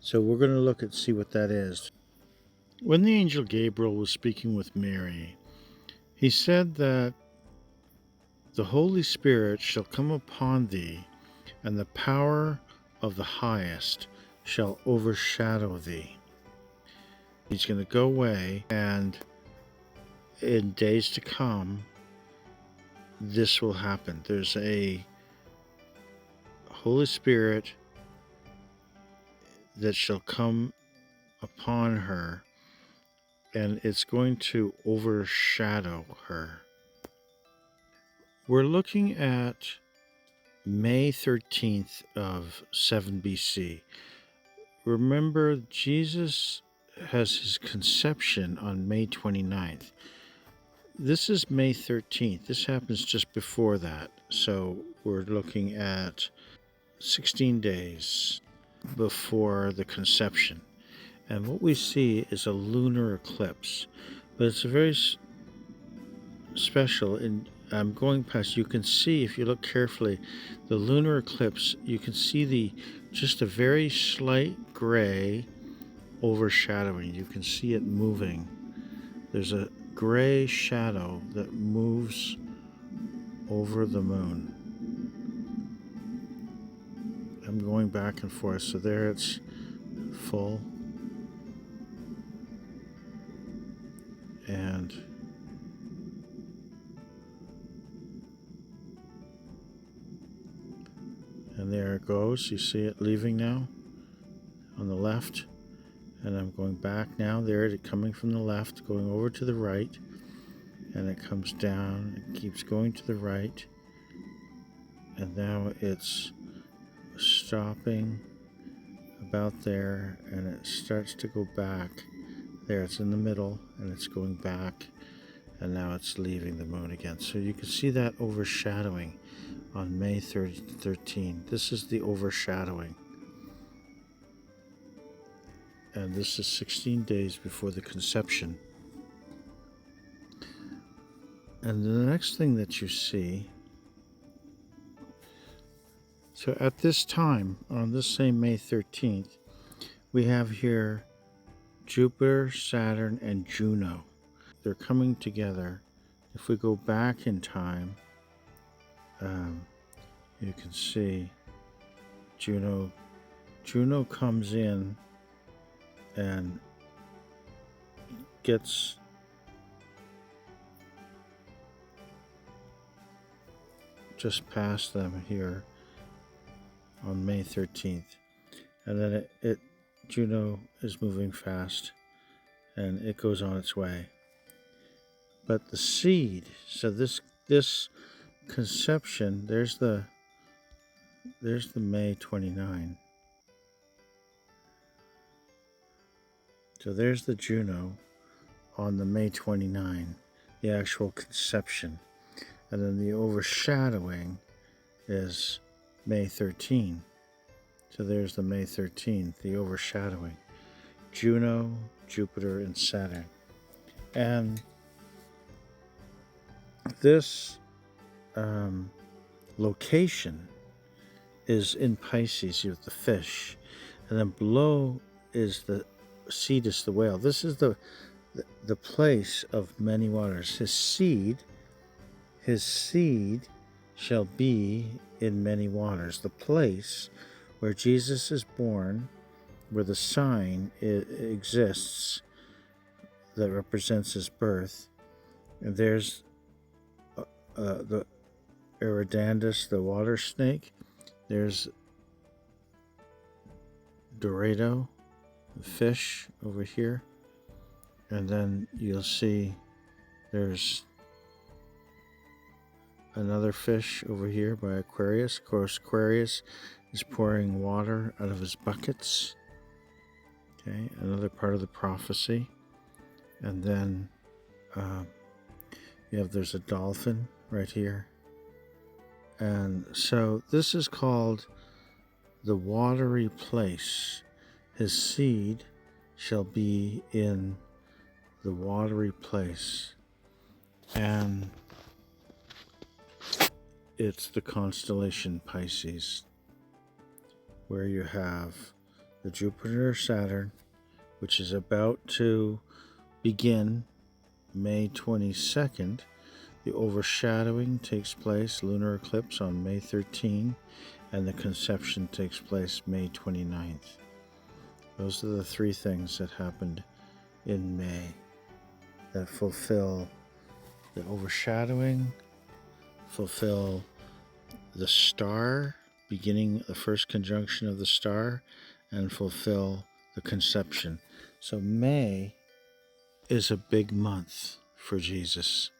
So we're going to look and see what that is. When the angel Gabriel was speaking with Mary, he said that the Holy Spirit shall come upon thee, and the power of the highest shall overshadow thee. He's going to go away, and in days to come, this will happen. There's a Holy Spirit that shall come upon her, and it's going to overshadow her. We're looking at May 13th of 7 BC. Remember, Jesus has his conception on May 29th. This is May 13th. This happens just before that. So we're looking at 16 days before the conception. And what we see is a lunar eclipse. But it's a very special, and I'm going past, you can see, if you look carefully, the lunar eclipse, you can see just a very slight gray overshadowing. You can see it moving. There's a gray shadow that moves over the moon. I'm going back and forth. So there it's full. And there it goes. You see it leaving now on the left. And I'm going back now. There it is, coming from the left, going over to the right. And it comes down. It keeps going to the right. And now it's stopping about there. And it starts to go back. There, it's in the middle. And it's going back. And now it's leaving the moon again. So you can see that overshadowing on May 13. This is the overshadowing. And this is 16 days before the conception. And the next thing that you see, so at this time, on this same May 13th, we have here Jupiter, Saturn, and Juno. They're coming together. If we go back in time, you can see Juno comes in and gets just past them here on May 13th. And then Juno is moving fast and it goes on its way. But the seed, so this conception, there's the May 29. So there's the Juno on the May 29, the actual conception. And then the overshadowing is May 13. So there's the May 13th, the overshadowing. Juno, Jupiter, and Saturn. And this location is in Pisces, you have the fish. And then below is the Cetus, the whale. This is the place of many waters. His seed shall be in many waters. The place where Jesus is born where the sign exists that represents his birth. And there's the Eridandus, the water snake. There's Dorado, the fish over here. And then you'll see there's another fish over here by Aquarius. Of course, Aquarius is pouring water out of his buckets. Okay, another part of the prophecy. And then there's a dolphin right here. And so this is called the watery place. His seed shall be in the watery place. And it's the constellation Pisces, where you have the Jupiter Saturn, which is about to begin May 22nd. The overshadowing takes place, lunar eclipse on May 13, and the conception takes place May 29th. Those are the three things that happened in May that fulfill the overshadowing, fulfill the star, beginning the first conjunction of the star, and fulfill the conception. So May is a big month for Jesus.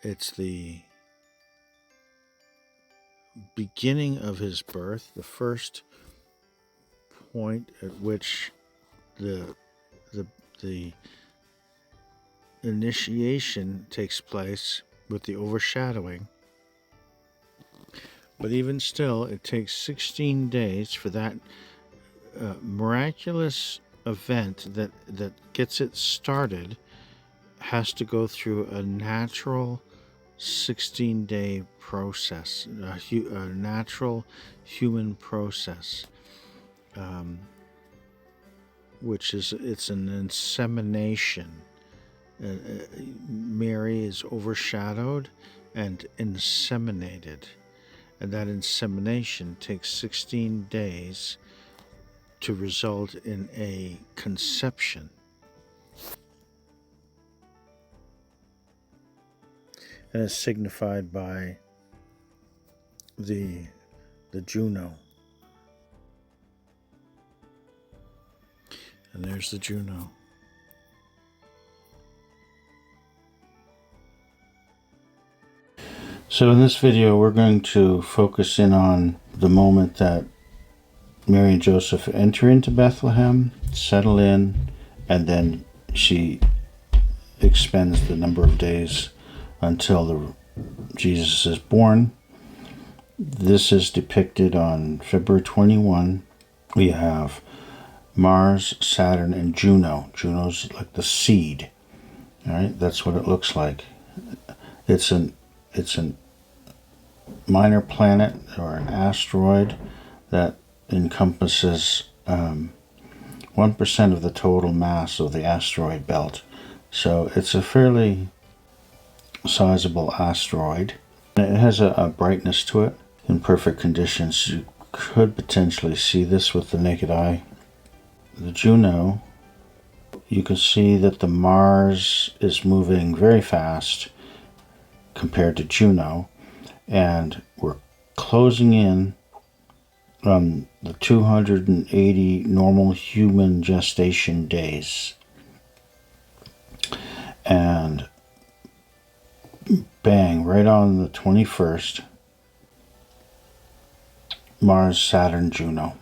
It's the beginning of his birth, the first point at which the initiation takes place with the overshadowing. But even still, it takes 16 days for that miraculous event that gets it started has to go through a natural 16-day process, a natural human process, which is, it's an insemination. Mary is overshadowed and inseminated, and that insemination takes 16 days to result in a conception. And it's signified by the Juno. And there's the Juno. So in this video, we're going to focus in on the moment that Mary and Joseph enter into Bethlehem, settle in, and then she expends the number of days until Jesus is born. This is depicted on February 21. We have Mars, Saturn, and Juno. Juno's like the seed. All right, that's what it looks like. It's an minor planet or an asteroid that encompasses 1% of the total mass of the asteroid belt. So it's a fairly sizable asteroid. It has a brightness to it. In perfect conditions, you could potentially see this with the naked eye. The Juno, you can see that the Mars is moving very fast compared to Juno, and we're closing in on the 280 normal human gestation days. And bang, right on the 21st, Mars, Saturn, Juno.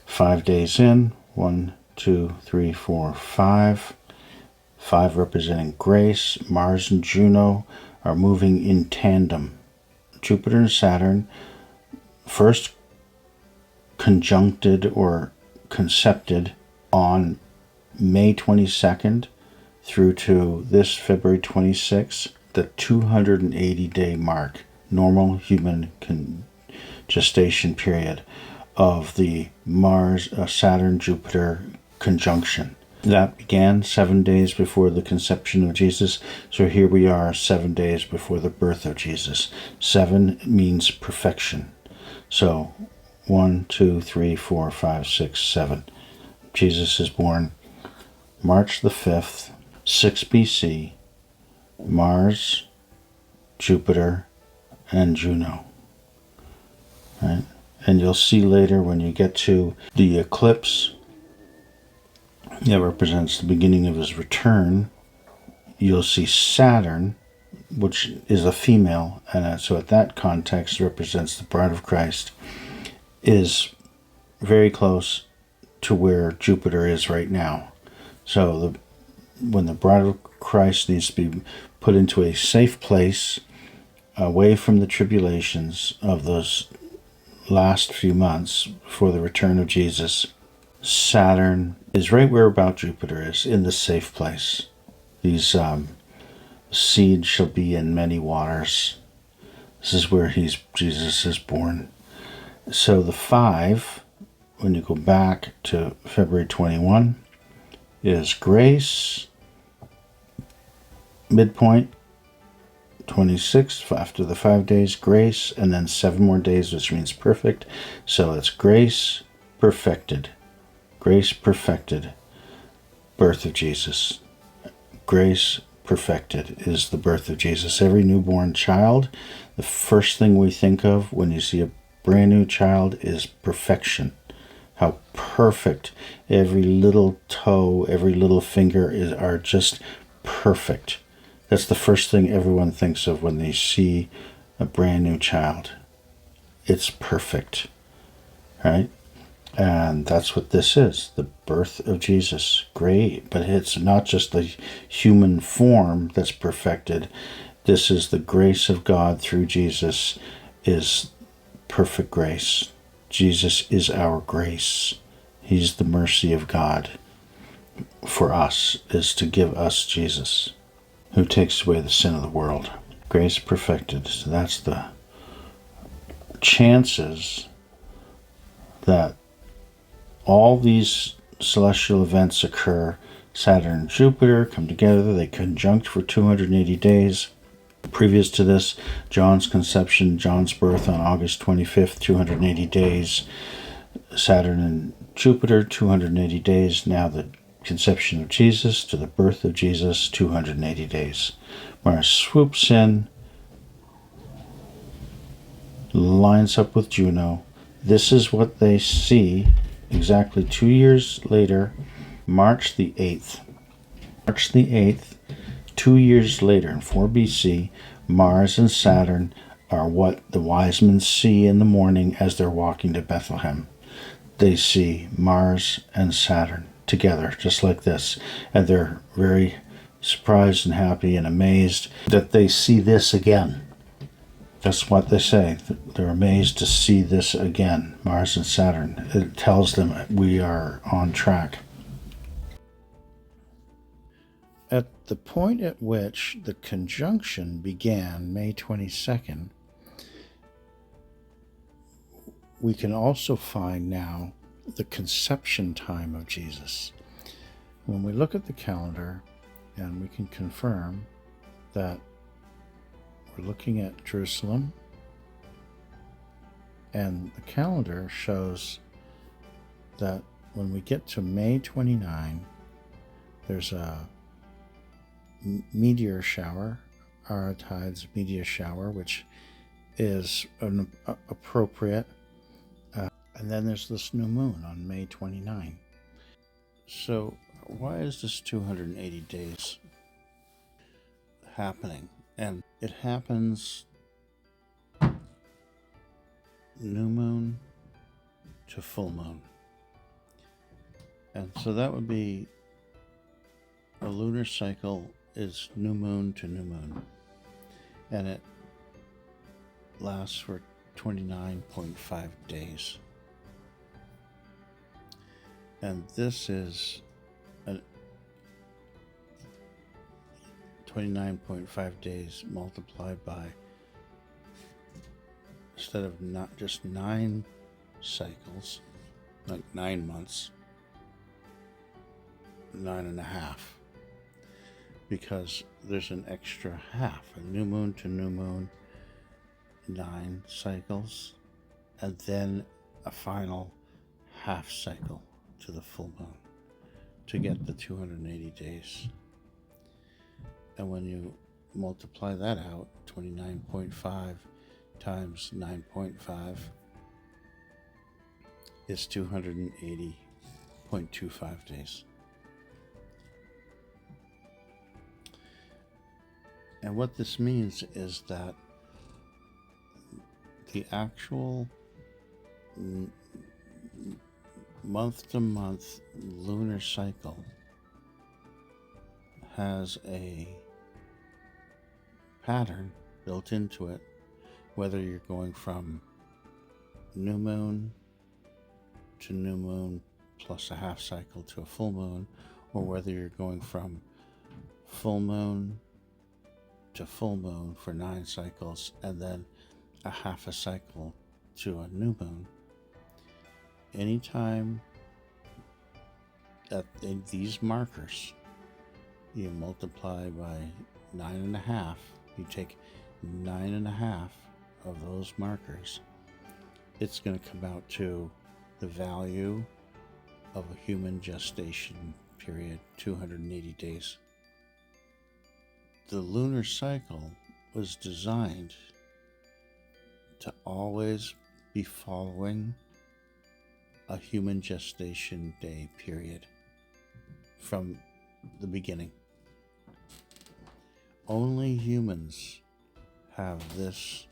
5 days in, 1, 2, 3, 4, 5. 5 representing grace. Mars and Juno are moving in tandem. Jupiter and Saturn first conjuncted or concepted on May 22nd through to this February 26th, the 280-day mark, normal human gestation period of the Mars, Saturn, Jupiter conjunction. That began 7 days before the conception of Jesus. So here we are 7 days before the birth of Jesus. 7 means perfection. So 1, 2, 3, 4, 5, 6, 7. Jesus is born March the 5th, 6 BC, Mars, Jupiter, and Juno. Right? And you'll see later when you get to the eclipse that represents the beginning of his return, you'll see Saturn, which is a female, and so at that context represents the bride of Christ, is very close to where Jupiter is right now. So when the bride of Christ needs to be put into a safe place, away from the tribulations of those last few months before the return of Jesus, Saturn is right where about Jupiter is, in the safe place. These seed shall be in many waters. This is where Jesus is born. So the 5, when you go back to February 21, is grace. Midpoint, 26, after the 5 days, grace, and then 7 more days, which means perfect. So it's grace perfected. Grace perfected. Birth of Jesus. Grace perfected is the birth of Jesus. Every newborn child, the first thing we think of when you see a brand new child is perfection. How perfect. Every little toe, every little finger are just perfect. That's the first thing everyone thinks of when they see a brand new child. It's perfect, right? And that's what this is, the birth of Jesus. Great, but it's not just the human form that's perfected. This is the grace of God through Jesus, is perfect grace. Jesus is our grace. He's the mercy of God for us, is to give us Jesus, who takes away the sin of the world. Grace perfected. So that's the chances that all these celestial events occur. Saturn and Jupiter come together. They conjunct for 280 days. Previous to this, John's conception, John's birth on August 25th, 280 days. Saturn and Jupiter, 280 days. Now the conception of Jesus to the birth of Jesus, 280 days. Mars swoops in, lines up with Juno. This is what they see exactly 2 years later, March the 8th. March the 8th, 2 years later, in 4 BC, Mars and Saturn are what the Wisemen see in the morning as they're walking to Bethlehem. They see Mars and Saturn together, just like this, and they're very surprised and happy and amazed that they see this again. That's what they say. They're amazed to see this again, Mars and Saturn. It tells them we are on track. At the point at which the conjunction began, May 22nd, we can also find now the conception time of Jesus. When we look at the calendar, and we can confirm that we're looking at Jerusalem, and the calendar shows that when we get to May 29, there's a meteor shower, Aratides meteor shower, which is an appropriate, and then there's this new moon on May 29. So why is this 280 days happening? And it happens new moon to full moon. And so that would be a lunar cycle is new moon to new moon. And it lasts for 29.5 days. And this is 29.5 days multiplied by, instead of not just 9 cycles, like 9 months, 9.5, because there's an extra half, a new moon to new moon, 9 cycles, and then a final half cycle to the full moon to get the 280 days. And when you multiply that out, 29.5 times 9.5 is 280.25 days. And what this means is that the actual month-to-month lunar cycle has a pattern built into it, whether you're going from new moon to new moon plus a half cycle to a full moon, or whether you're going from full moon to full moon for 9 cycles and then a half a cycle to a new moon. Anytime that in these markers you multiply by 9.5, you take 9.5 of those markers, it's going to come out to the value of a human gestation period, 280 days. The lunar cycle was designed to always be following a human gestation day period from the beginning. Only humans have this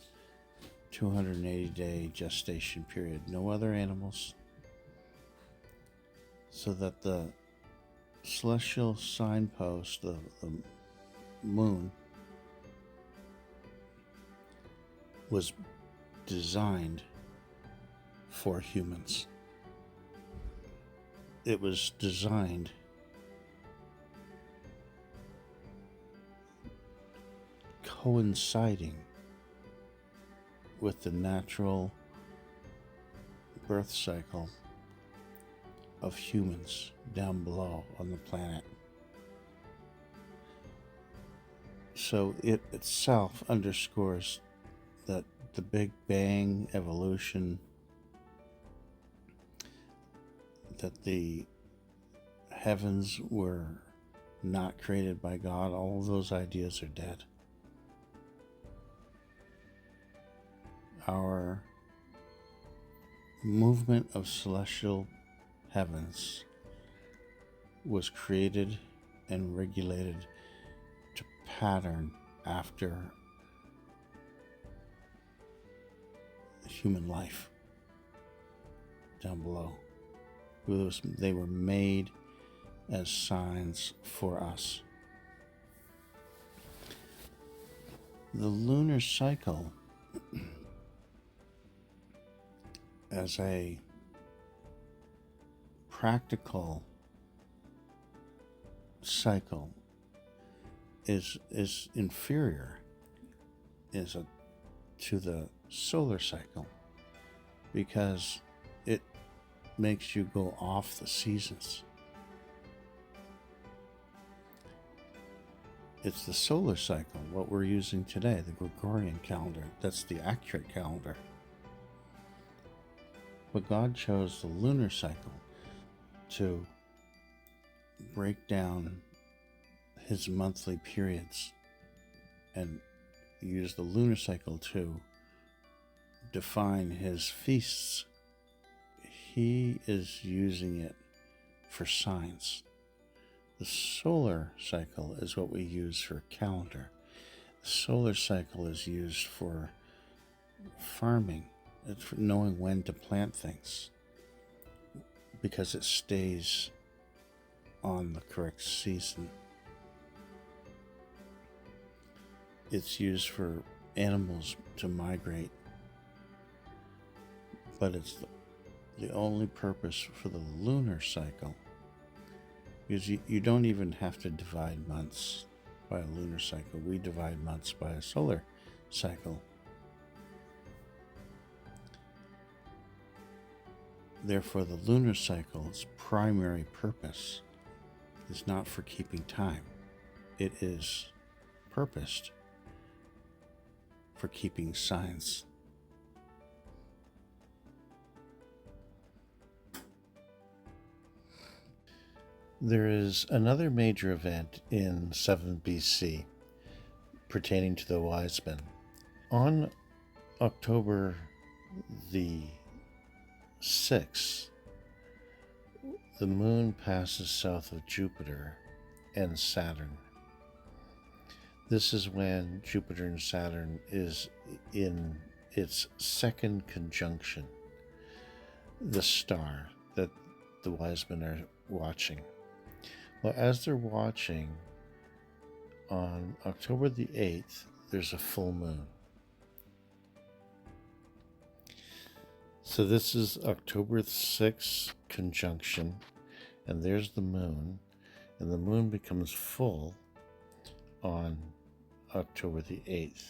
280-day gestation period, no other animals, so that the celestial signpost, the moon, was designed for humans. It was designed coinciding with the natural birth cycle of humans down below on the planet. So it itself underscores that the Big Bang evolution, that the heavens were not created by God, all of those ideas are dead. Our movement of celestial heavens was created and regulated to pattern after human life down below. They were made as signs for us. The lunar cycle, as a practical cycle, is inferior to the solar cycle, because it makes you go off the seasons. It's the solar cycle, what we're using today, the Gregorian calendar. That's the accurate calendar. But God chose the lunar cycle to break down his monthly periods and use the lunar cycle to define his feasts. He is using it for signs. The solar cycle is what we use for calendar. The solar cycle is used for farming. It's for knowing when to plant things, because it stays on the correct season. It's used for animals to migrate, but it's the only purpose for the lunar cycle, because you don't even have to divide months by a lunar cycle. We divide months by a solar cycle. Therefore, the lunar cycle's primary purpose is not for keeping time. It is purposed for keeping signs. There is another major event in 7 BC pertaining to the Wisemen. On October the 6th, the moon passes south of Jupiter and Saturn. This is when Jupiter and Saturn is in its second conjunction, the star that the Wisemen are watching. Well, as they're watching, on October the 8th, there's a full moon. So this is October 6th conjunction, and there's the moon, and the moon becomes full on October the 8th,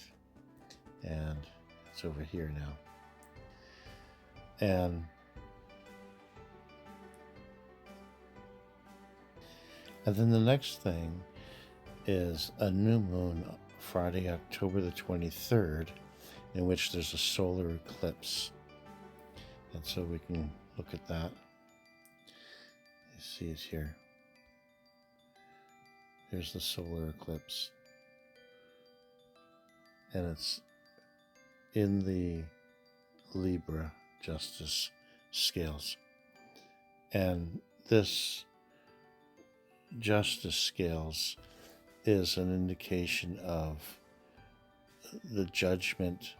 and it's over here now. And then the next thing is a new moon, Friday, October the 23rd, in which there's a solar eclipse. And so we can look at that. You see it here. Here's the solar eclipse. And it's in the Libra justice scales. And this justice scales is an indication of the judgment,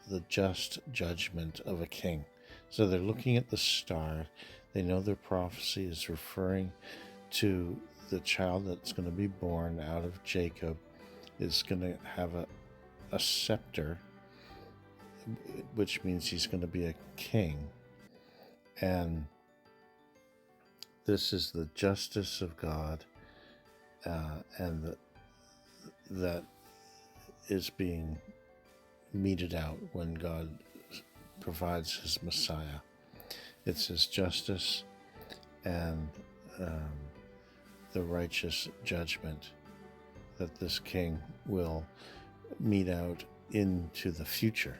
the just judgment of a king. So they're looking at the star. They know their prophecy is referring to the child that's going to be born out of Jacob is going to have a scepter, which means he's going to be a king. And this is the justice of God, and that is being meted out when God provides his Messiah. It's his justice and the righteous judgment that this king will mete out into the future.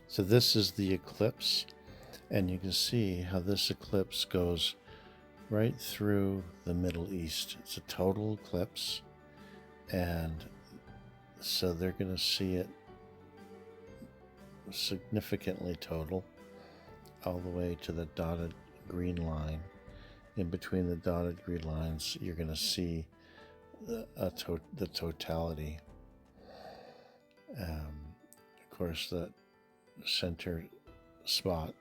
So this is the eclipse, and you can see how this eclipse goes right through the Middle East. It's a total eclipse, and so they're going to see it significantly total all the way to the dotted green line. In between the dotted green lines, you're going to see the totality. Of course, the center spot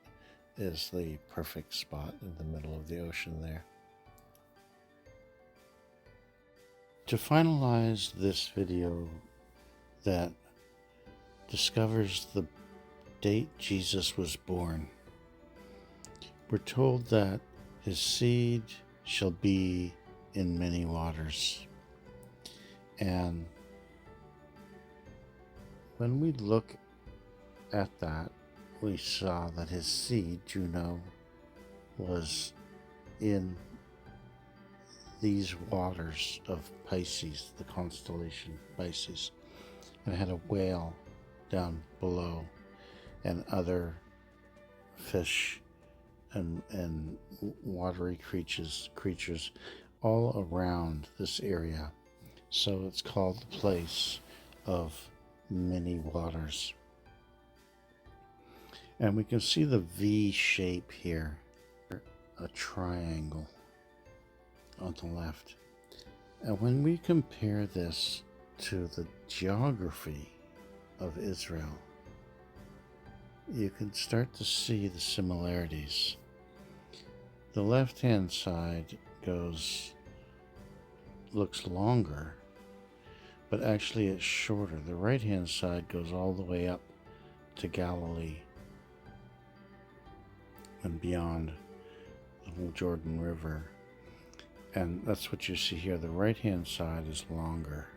is the perfect spot in the middle of the ocean there. To finalize this video that discovers the date Jesus was born, we're told that his seed shall be in many waters. And when we look at that, we saw that his seed, Juno, was in these waters of Pisces, the constellation Pisces, and had a whale down below and other fish and watery creatures all around this area. So it's called the place of many waters. And we can see the V shape here, a triangle on the left. And when we compare this to the geography of Israel, you can start to see the similarities. The left-hand side looks longer, but actually it's shorter. The right-hand side goes all the way up to Galilee and beyond the whole Jordan River. And that's what you see here. The right-hand side is longer.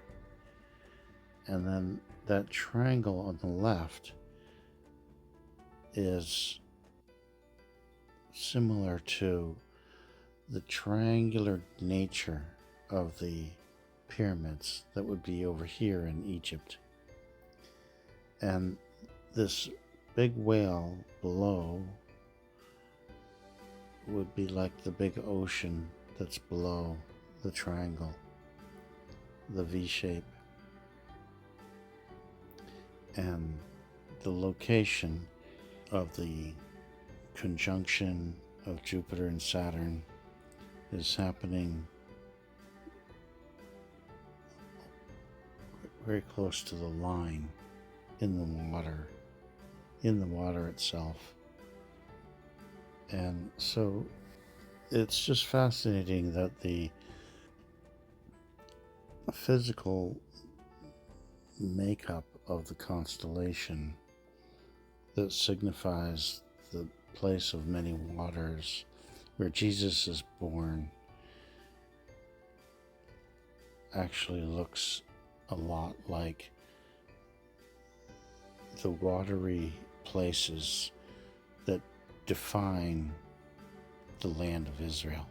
And then that triangle on the left is similar to the triangular nature of the pyramids that would be over here in Egypt. And this big whale below would be like the big ocean that's below the triangle, the V shape, and the location of the conjunction of Jupiter and Saturn is happening very close to the line in the water itself. And so it's just fascinating that the physical makeup of the constellation that signifies the place of many waters where Jesus is born actually looks a lot like the watery places that define the land of Israel.